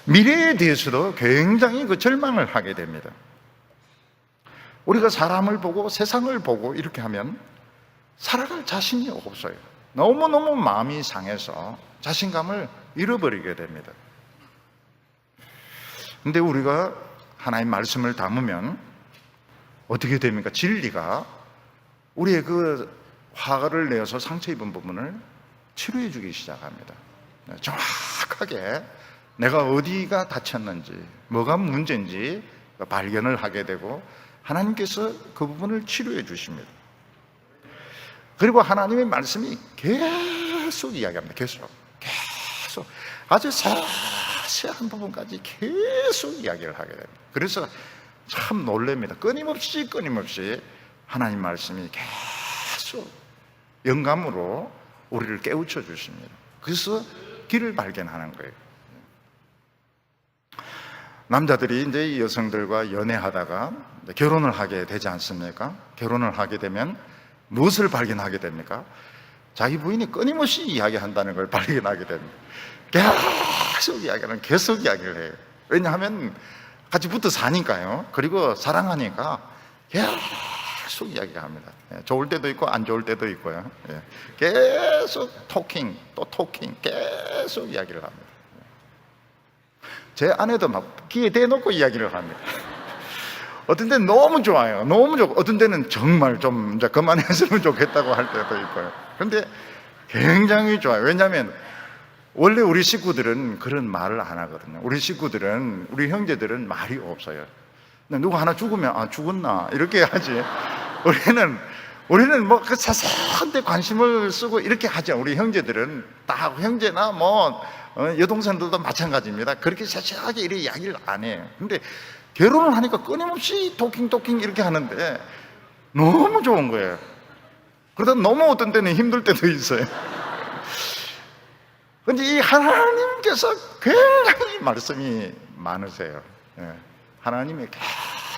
미래에 대해서도 굉장히 절망을 하게 됩니다. 우리가 사람을 보고 세상을 보고 이렇게 하면 살아갈 자신이 없어요. 너무너무 마음이 상해서 자신감을 잃어버리게 됩니다. 근데 우리가 하나님 말씀을 담으면 어떻게 됩니까? 진리가 우리의 그 화를 내어서 상처 입은 부분을 치료해 주기 시작합니다. 정확하게 내가 어디가 다쳤는지 뭐가 문제인지 발견을 하게 되고 하나님께서 그 부분을 치료해 주십니다. 그리고 하나님의 말씀이 계속 이야기합니다. 계속 아주 세세한 부분까지 계속 이야기를 하게 됩니다. 그래서 참 놀랍니다. 끊임없이 하나님 말씀이 계속 영감으로 우리를 깨우쳐 주십니다. 그래서 길을 발견하는 거예요. 남자들이 이제 여성들과 연애하다가 결혼을 하게 되지 않습니까? 결혼을 하게 되면 무엇을 발견하게 됩니까? 자기 부인이 끊임없이 이야기한다는 걸 발견하게 됩니다. 계속 이야기를 해요. 왜냐하면 같이 붙어 사니까요. 그리고 사랑하니까 계속 이야기합니다. 좋을 때도 있고 안 좋을 때도 있고요. 계속 토킹 계속 이야기를 합니다. 제 아내도 막 귀에 대놓고 이야기를 합니다. 어떤 때는 너무 좋아요. 너무 좋고 어떤 때는 정말 좀 이제 그만했으면 좋겠다고 할 때도 있고요. 그런데 굉장히 좋아요. 왜냐하면 원래 우리 식구들은 그런 말을 안 하거든요. 우리 형제들은 말이 없어요. 누구 하나 죽으면 죽었나 이렇게 하지. 우리는 뭐 그 자세한 데 관심을 쓰고 이렇게 하죠. 우리 형제들은 딱 형제나 뭐 여동생들도 마찬가지입니다. 그렇게 자세하게 이렇게 이야기를 안 해요. 근데 결혼을 하니까 끊임없이 토킹 이렇게 하는데 너무 좋은 거예요. 그러다 너무 어떤 때는 힘들 때도 있어요. 근데 이 하나님께서 굉장히 말씀이 많으세요. 하나님이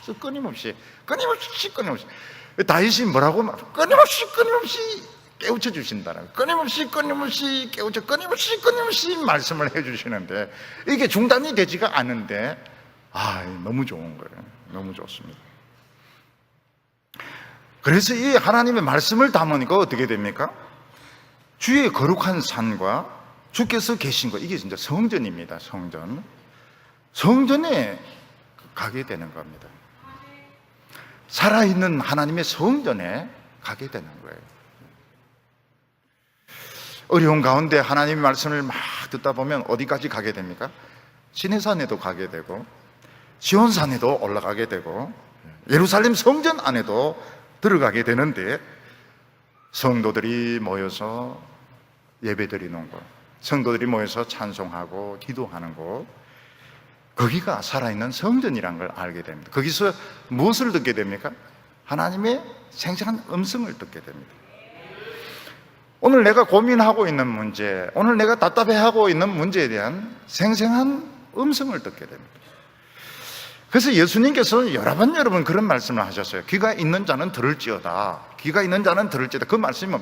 계속 끊임없이 다윗이 뭐라고 끊임없이 깨우쳐 주신다는, 끊임없이 깨우쳐 끊임없이 말씀을 해주시는데 이게 중단이 되지가 않는데 너무 좋은 거예요. 너무 좋습니다. 그래서 이 하나님의 말씀을 담으니까 어떻게 됩니까? 주의 거룩한 산과 주께서 계신 것, 이게 진짜 성전입니다. 성전에 가게 되는 겁니다. 살아있는 하나님의 성전에 가게 되는 거예요. 어려운 가운데 하나님의 말씀을 막 듣다 보면 어디까지 가게 됩니까? 시내산에도 가게 되고 시온산에도 올라가게 되고 예루살렘 성전 안에도 들어가게 되는데 성도들이 모여서 예배드리는 곳, 성도들이 모여서 찬송하고 기도하는 곳, 거기가 살아있는 성전이라는 걸 알게 됩니다. 거기서 무엇을 듣게 됩니까? 하나님의 생생한 음성을 듣게 됩니다. 오늘 내가 고민하고 있는 문제, 오늘 내가 답답해하고 있는 문제에 대한 생생한 음성을 듣게 됩니다. 그래서 예수님께서 여러 번 그런 말씀을 하셨어요. 귀가 있는 자는 들을지어다. 귀가 있는 자는 들을지어다. 그 말씀은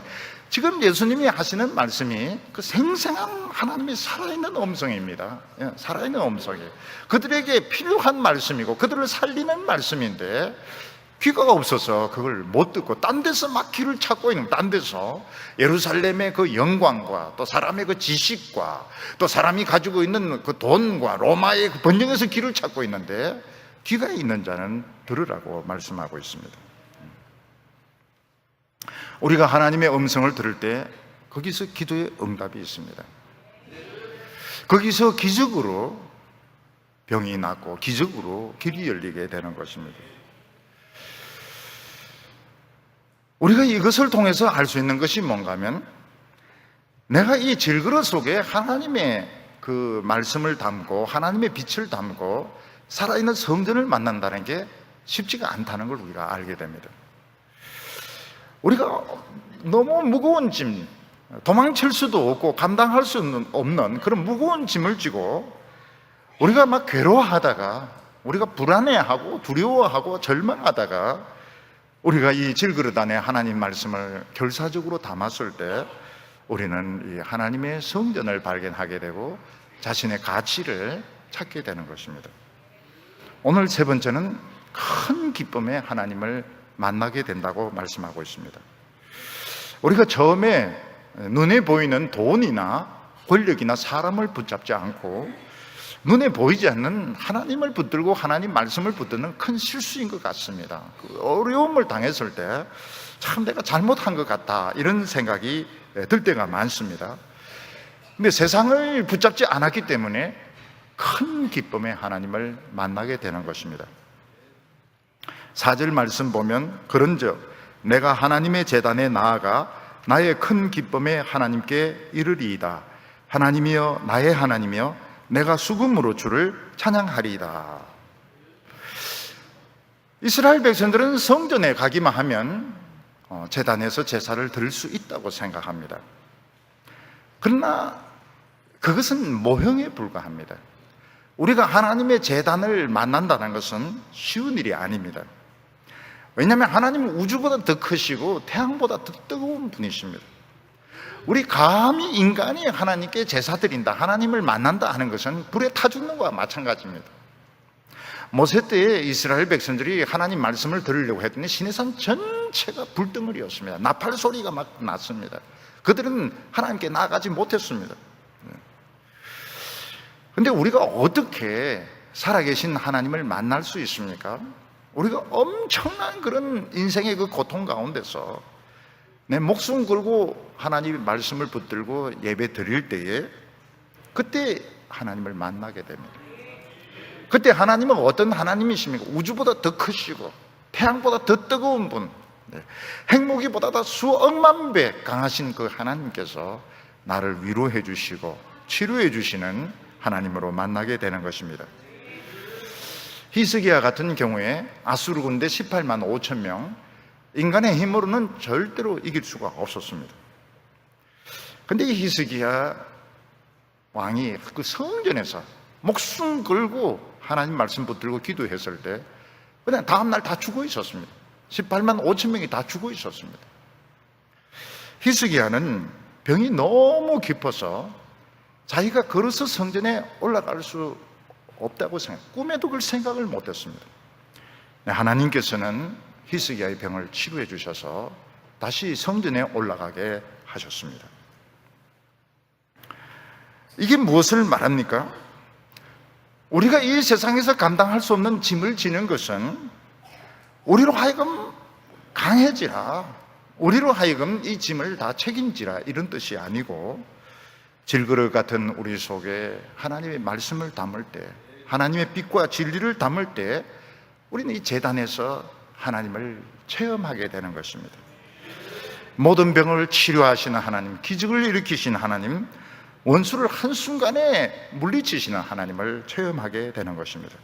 지금 예수님이 하시는 말씀이 그 생생한 하나님의 살아있는 음성입니다. 살아있는 음성이에요. 그들에게 필요한 말씀이고 그들을 살리는 말씀인데 귀가 없어서 그걸 못 듣고 딴 데서 막 귀를 찾고 있는, 딴 데서 예루살렘의 그 영광과 또 사람의 그 지식과 또 사람이 가지고 있는 그 돈과 로마의 그 번영에서 귀를 찾고 있는데 귀가 있는 자는 들으라고 말씀하고 있습니다. 우리가 하나님의 음성을 들을 때 거기서 기도의 응답이 있습니다. 거기서 기적으로 병이 낫고 기적으로 길이 열리게 되는 것입니다. 우리가 이것을 통해서 알 수 있는 것이 뭔가 하면 내가 이 질그릇 속에 하나님의 그 말씀을 담고 하나님의 빛을 담고 살아있는 성전을 만난다는 게 쉽지가 않다는 걸 우리가 알게 됩니다. 우리가 너무 무거운 짐, 도망칠 수도 없고 감당할 수 없는 그런 무거운 짐을 지고 우리가 막 괴로워하다가 우리가 불안해하고 두려워하고 절망하다가 우리가 이 질그릇 안에 하나님 말씀을 결사적으로 담았을 때 우리는 이 하나님의 성전을 발견하게 되고 자신의 가치를 찾게 되는 것입니다. 오늘 세 번째는 큰 기쁨에 하나님을 만나게 된다고 말씀하고 있습니다. 우리가 처음에 눈에 보이는 돈이나 권력이나 사람을 붙잡지 않고 눈에 보이지 않는 하나님을 붙들고 하나님 말씀을 붙드는 큰 실수인 것 같습니다. 그 어려움을 당했을 때 참 내가 잘못한 것 같다 이런 생각이 들 때가 많습니다. 근데 세상을 붙잡지 않았기 때문에 큰 기쁨에 하나님을 만나게 되는 것입니다. 4절 말씀 보면 그런즉 내가 하나님의 제단에 나아가 나의 큰 기쁨에 하나님께 이르리이다. 하나님이여 나의 하나님이여 내가 수금으로 주를 찬양하리이다. 이스라엘 백성들은 성전에 가기만 하면 제단에서 제사를 드릴 수 있다고 생각합니다. 그러나 그것은 모형에 불과합니다. 우리가 하나님의 제단을 만난다는 것은 쉬운 일이 아닙니다. 왜냐하면 하나님은 우주보다 더 크시고 태양보다 더 뜨거운 분이십니다. 우리 감히 인간이 하나님께 제사 드린다, 하나님을 만난다 하는 것은 불에 타 죽는 것과 마찬가지입니다. 모세 때에 이스라엘 백성들이 하나님 말씀을 들으려고 했더니 시내산 전체가 불덩어리였습니다. 나팔 소리가 막 났습니다. 그들은 하나님께 나아가지 못했습니다. 그런데 우리가 어떻게 살아계신 하나님을 만날 수 있습니까? 우리가 엄청난 그런 인생의 그 고통 가운데서 내 목숨 걸고 하나님의 말씀을 붙들고 예배 드릴 때에 그때 하나님을 만나게 됩니다. 그때 하나님은 어떤 하나님이십니까? 우주보다 더 크시고 태양보다 더 뜨거운 분, 핵무기보다 더 수억만 배 강하신 그 하나님께서 나를 위로해 주시고 치료해 주시는 하나님으로 만나게 되는 것입니다. 히스기야 같은 경우에 아수르 군대 18만 5천 명, 인간의 힘으로는 절대로 이길 수가 없었습니다. 그런데 이 히스기야 왕이 그 성전에서 목숨 걸고 하나님 말씀 붙들고 기도했을 때 그냥 다음날 다 죽어 있었습니다. 18만 5천 명이 다 죽어 있었습니다. 히스기야는 병이 너무 깊어서 자기가 걸어서 성전에 올라갈 수 없다고 꿈에도 그걸 생각을 못했습니다. 하나님께서는 히스기야의 병을 치료해 주셔서 다시 성전에 올라가게 하셨습니다. 이게 무엇을 말합니까? 우리가 이 세상에서 감당할 수 없는 짐을 지는 것은 우리로 하여금 강해지라, 우리로 하여금 이 짐을 다 책임지라 이런 뜻이 아니고 질그릇 같은 우리 속에 하나님의 말씀을 담을 때, 하나님의 빛과 진리를 담을 때 우리는 이 제단에서 하나님을 체험하게 되는 것입니다. 모든 병을 치료하시는 하나님, 기적을 일으키신 하나님, 원수를 한순간에 물리치시는 하나님을 체험하게 되는 것입니다.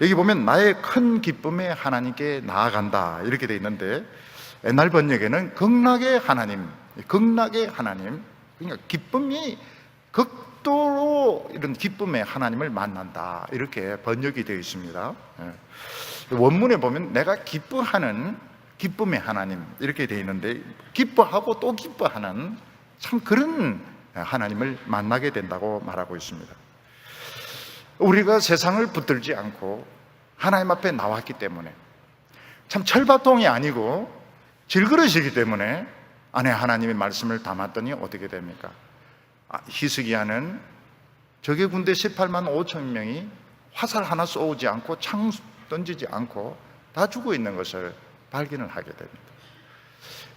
여기 보면 나의 큰 기쁨에 하나님께 나아간다 이렇게 되어 있는데 옛날 번역에는 극락의 하나님, 극락의 하나님, 그러니까 기쁨이 극도로 이런 기쁨의 하나님을 만난다, 이렇게 번역이 되어 있습니다. 원문에 보면 내가 기뻐하는 기쁨의 하나님, 이렇게 되어 있는데, 기뻐하고 또 기뻐하는 참 그런 하나님을 만나게 된다고 말하고 있습니다. 우리가 세상을 붙들지 않고 하나님 앞에 나왔기 때문에, 참 철밥통이 아니고 질그릇이기 때문에 안에 하나님의 말씀을 담았더니 어떻게 됩니까? 히스기야는 적의 군대 18만 5천 명이 화살 하나 쏘지 않고 창 던지지 않고 다 죽어 있는 것을 발견을 하게 됩니다.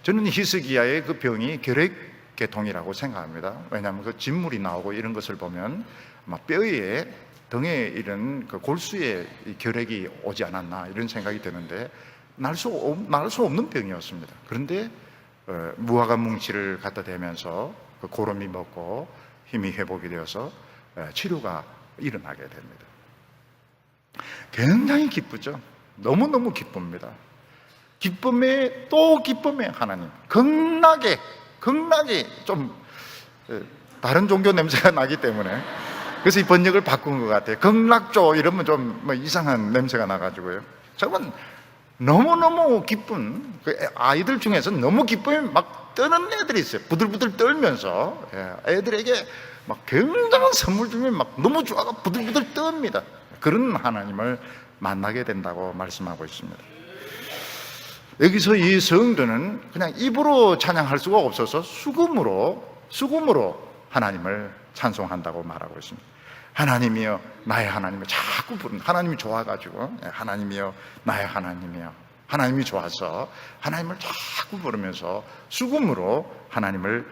저는 히스기야의 그 병이 결핵계통이라고 생각합니다. 왜냐하면 그 진물이 나오고 이런 것을 보면 아마 뼈에, 등에 이런 그 골수에 결핵이 오지 않았나, 이런 생각이 드는데, 날 수 없는 병이었습니다. 그런데 무화과 뭉치를 갖다 대면서 그 고름이 먹고 힘이 회복이 되어서 치료가 일어나게 됩니다. 굉장히 기쁘죠. 너무너무 기쁩니다. 기쁨에 또 기쁨의 하나님, 극락에 좀 다른 종교 냄새가 나기 때문에 그래서 이 번역을 바꾼 것 같아요. 극락조 이러면 좀 이상한 냄새가 나가지고요. 저건 너무너무 기쁜, 아이들 중에서 너무 기쁨이 막 떠는 애들이 있어요. 부들부들 떨면서 애들에게 막 굉장한 선물 주면 막 너무 좋아가 부들부들 떱니다. 그런 하나님을 만나게 된다고 말씀하고 있습니다. 여기서 이 성도는 그냥 입으로 찬양할 수가 없어서 수금으로 하나님을 찬송한다고 말하고 있습니다. 하나님이여 나의 하나님을 자꾸 부르는, 하나님이 좋아가지고 하나님이여 나의 하나님이여, 하나님이 좋아서 하나님을 자꾸 부르면서 수금으로 하나님을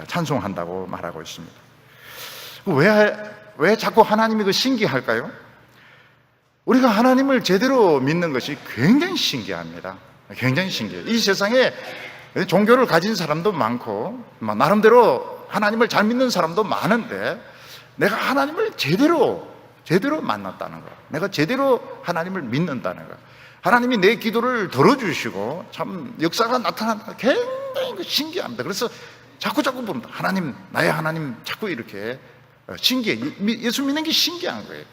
찬송한다고 말하고 있습니다. 왜 자꾸 하나님이 그 신기할까요? 우리가 하나님을 제대로 믿는 것이 굉장히 신기합니다. 굉장히 신기해요. 이 세상에 종교를 가진 사람도 많고 나름대로 하나님을 잘 믿는 사람도 많은데, 내가 하나님을 제대로 만났다는 거, 내가 제대로 하나님을 믿는다는 거, 하나님이 내 기도를 들어주시고 참 역사가 나타난다, 굉장히 신기합니다. 그래서 자꾸 부른다. 하나님, 나의 하나님, 자꾸 이렇게 신기해. 예수 믿는 게 신기한 거예요.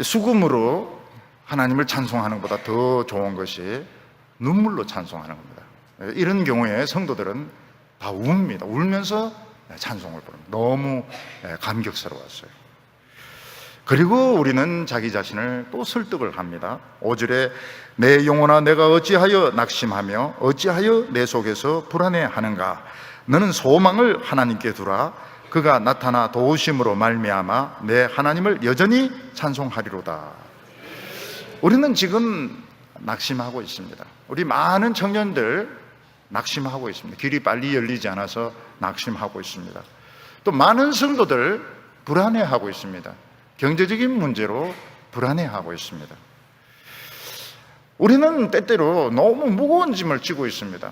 수금으로 하나님을 찬송하는 것보다 더 좋은 것이 눈물로 찬송하는 겁니다. 이런 경우에 성도들은 다 웁니다. 울면서 찬송을 부릅니다. 너무 감격스러웠어요. 그리고 우리는 자기 자신을 또 설득을 합니다. 5절에 내 영혼아 내가 어찌하여 낙심하며 어찌하여 내 속에서 불안해하는가. 너는 소망을 하나님께 두라. 그가 나타나 도우심으로 말미암아 내 하나님을 여전히 찬송하리로다. 우리는 지금 낙심하고 있습니다. 우리 많은 청년들 낙심하고 있습니다. 길이 빨리 열리지 않아서 낙심하고 있습니다. 또 많은 성도들 불안해하고 있습니다. 경제적인 문제로 불안해하고 있습니다. 우리는 때때로 너무 무거운 짐을 지고 있습니다.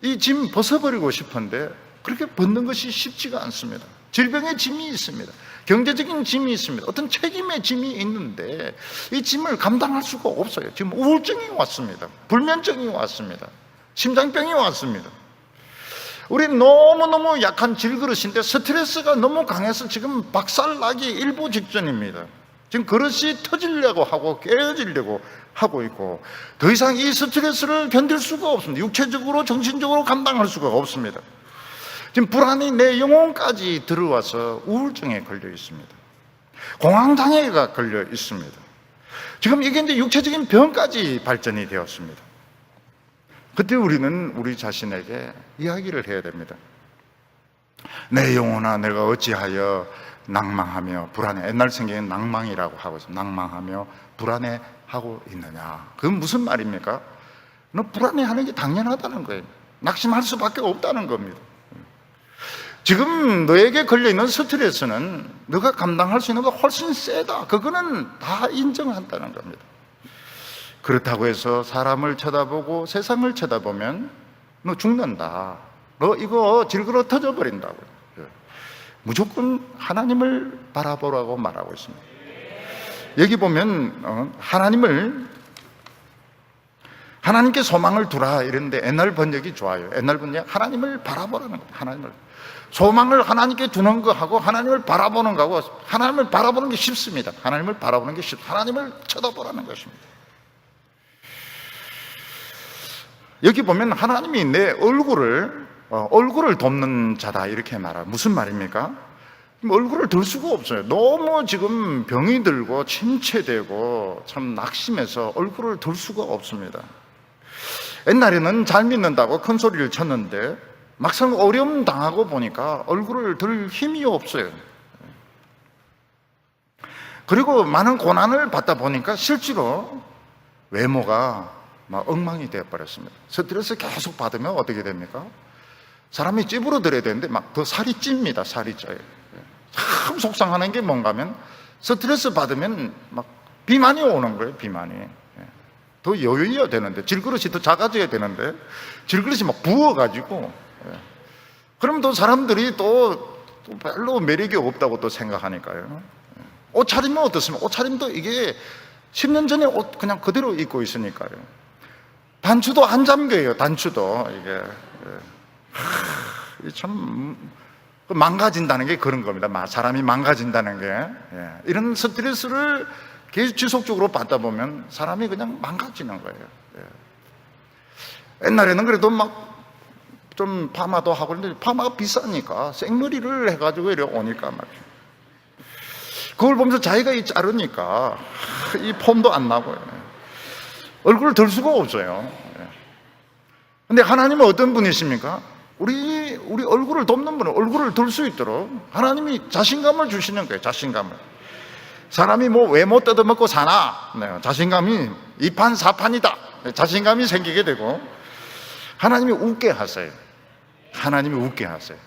이 짐 벗어버리고 싶은데 그렇게 벗는 것이 쉽지가 않습니다. 질병의 짐이 있습니다. 경제적인 짐이 있습니다. 어떤 책임의 짐이 있는데 이 짐을 감당할 수가 없어요. 지금 우울증이 왔습니다. 불면증이 왔습니다. 심장병이 왔습니다. 우리 너무너무 약한 질그릇인데 스트레스가 너무 강해서 지금 박살나기 일보 직전입니다. 지금 그릇이 터지려고 하고 깨어지려고 하고 있고, 더 이상 이 스트레스를 견딜 수가 없습니다. 육체적으로 정신적으로 감당할 수가 없습니다. 지금 불안이 내 영혼까지 들어와서 우울증에 걸려 있습니다. 공황장애가 걸려 있습니다. 지금 이게 이제 육체적인 병까지 발전이 되었습니다. 그때 우리는 우리 자신에게 이야기를 해야 됩니다. 내 영혼아 내가 어찌하여 낭망하며 불안해. 옛날 성경에는 낭망이라고 하고 있어요. 낭망하며 불안해하고 있느냐. 그건 무슨 말입니까? 너 불안해하는 게 당연하다는 거예요. 낙심할 수밖에 없다는 겁니다. 지금 너에게 걸려있는 스트레스는 너가 감당할 수 있는 것보다 훨씬 세다. 그거는 다 인정한다는 겁니다. 그렇다고 해서 사람을 쳐다보고 세상을 쳐다보면 너 죽는다. 너 이거 질그러 터져버린다고요. 무조건 하나님을 바라보라고 말하고 있습니다. 하나님께 소망을 두라 이랬는데 옛날 번역이 좋아요. 옛날 번역 하나님을 바라보라는 거예요. 하나님을. 소망을 하나님께 두는 거하고 하나님을 바라보는 거하고, 하나님을 바라보는 게 쉽습니다. 하나님을 바라보는 게 쉽습니다. 하나님을 쳐다보라는 것입니다. 여기 보면 하나님이 내 얼굴을 돕는 자다 이렇게 말해요. 무슨 말입니까? 얼굴을 들 수가 없어요. 너무 지금 병이 들고 침체되고 참 낙심해서 얼굴을 들 수가 없습니다. 옛날에는 잘 믿는다고 큰 소리를 쳤는데 막상 어려움 당하고 보니까 얼굴을 들 힘이 없어요. 그리고 많은 고난을 받다 보니까 실제로 외모가 막 엉망이 되어버렸습니다. 스트레스 계속 받으면 어떻게 됩니까? 사람이 찌부러들어야 되는데 막 더 살이 찝니다. 살이 쪄요. 참 속상하는 게 뭔가 하면 스트레스 받으면 막 비만이 오는 거예요. 비만이. 더 여유해야 되는데, 질그릇이 더 작아져야 되는데 질그릇이 막 부어가지고, 그럼 또 사람들이 또 별로 매력이 없다고 또 생각하니까요. 옷차림은 어떻습니까? 옷차림도 이게 10년 전에 옷 그냥 그대로 입고 있으니까요. 단추도 안 잠겨요. 단추도 이게 참 망가진다는 게 그런 겁니다. 사람이 망가진다는 게, 이런 스트레스를 계속 지속적으로 받다 보면 사람이 그냥 망가지는 거예요. 옛날에는 그래도 막 좀 파마도 하고 그런데 파마가 비싸니까 생머리를 해가지고 이렇게 오니까 말이죠. 그걸 보면서 자기가 자르니까 이 폼도 안 나고요. 얼굴을 들 수가 없어요. 근데 하나님은 어떤 분이십니까? 우리 얼굴을 돕는 분은 얼굴을 들 수 있도록 하나님이 자신감을 주시는 거예요. 자신감을. 사람이 뭐 외모 뜯어먹고 사나? 자신감이 이판사판이다. 자신감이 생기게 되고, 하나님이 웃게 하세요. 하나님이 웃게 하세요.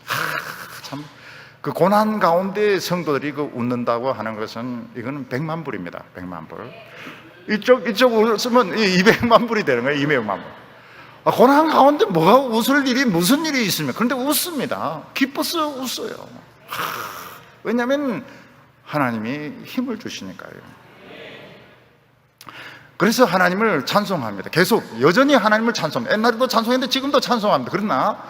참, 그 고난 가운데 성도들이 그 웃는다고 하는 것은 이거는 100만 불입니다. 100만 불. 이쪽 웃으면 200만 불이 되는 거예요. 200만 불. 고난 가운데 뭐가 웃을 일이, 무슨 일이 있습니까? 그런데 웃습니다. 기뻐서 웃어요. 왜냐하면 하나님이 힘을 주시니까요. 그래서 하나님을 찬송합니다. 계속 여전히 하나님을 찬송합니다. 옛날에도 찬송했는데 지금도 찬송합니다. 그러나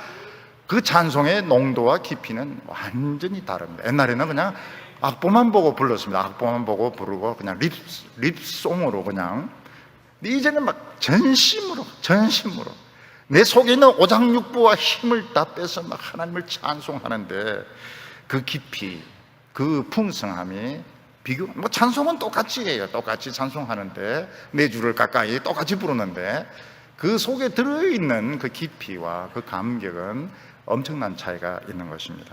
그 찬송의 농도와 깊이는 완전히 다릅니다. 옛날에는 그냥 악보만 보고 불렀습니다. 악보만 보고 부르고 그냥 립송으로 그냥. 이제는 막 전심으로 내 속에 있는 오장육부와 힘을 다 빼서 막 하나님을 찬송하는데, 그 깊이, 그 풍성함이 뭐 찬송은 똑같이 해요. 똑같이 찬송하는데, 내 주를 가까이 똑같이 부르는데 그 속에 들어있는 그 깊이와 그 감격은 엄청난 차이가 있는 것입니다.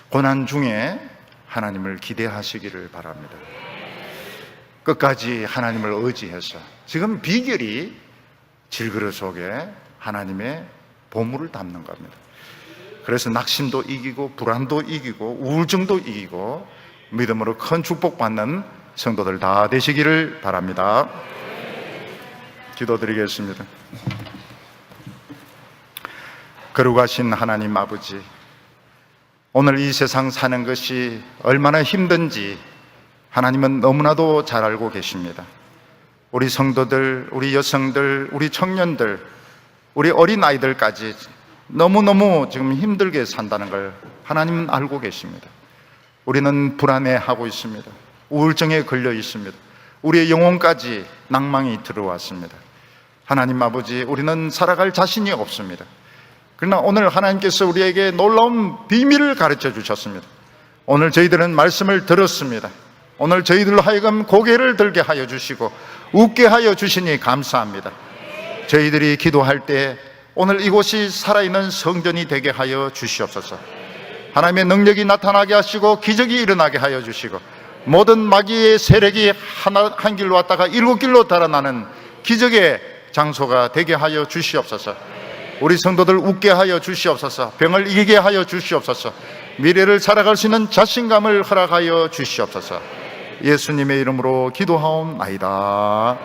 고난 중에 하나님을 기대하시기를 바랍니다. 끝까지 하나님을 의지해서. 지금 비결이 질그릇 속에 하나님의 보물을 담는 겁니다. 그래서 낙심도 이기고 불안도 이기고 우울증도 이기고 믿음으로 큰 축복받는 성도들 다 되시기를 바랍니다. 기도드리겠습니다. 거룩하신 하나님 아버지, 오늘 이 세상 사는 것이 얼마나 힘든지 하나님은 너무나도 잘 알고 계십니다. 우리 성도들, 우리 여성들, 우리 청년들, 우리 어린아이들까지 너무너무 지금 힘들게 산다는 걸 하나님은 알고 계십니다. 우리는 불안해하고 있습니다. 우울증에 걸려 있습니다. 우리의 영혼까지 낭망이 들어왔습니다. 하나님 아버지, 우리는 살아갈 자신이 없습니다. 그러나 오늘 하나님께서 우리에게 놀라운 비밀을 가르쳐 주셨습니다. 오늘 저희들은 말씀을 들었습니다. 오늘 저희들로 하여금 고개를 들게 하여 주시고 웃게 하여 주시니 감사합니다. 저희들이 기도할 때 오늘 이곳이 살아있는 성전이 되게 하여 주시옵소서. 하나님의 능력이 나타나게 하시고 기적이 일어나게 하여 주시고 모든 마귀의 세력이 한 길로 왔다가 7길로 달아나는 기적의 장소가 되게 하여 주시옵소서. 우리 성도들 웃게 하여 주시옵소서. 병을 이기게 하여 주시옵소서. 미래를 살아갈 수 있는 자신감을 허락하여 주시옵소서. 예수님의 이름으로 기도하옵나이다.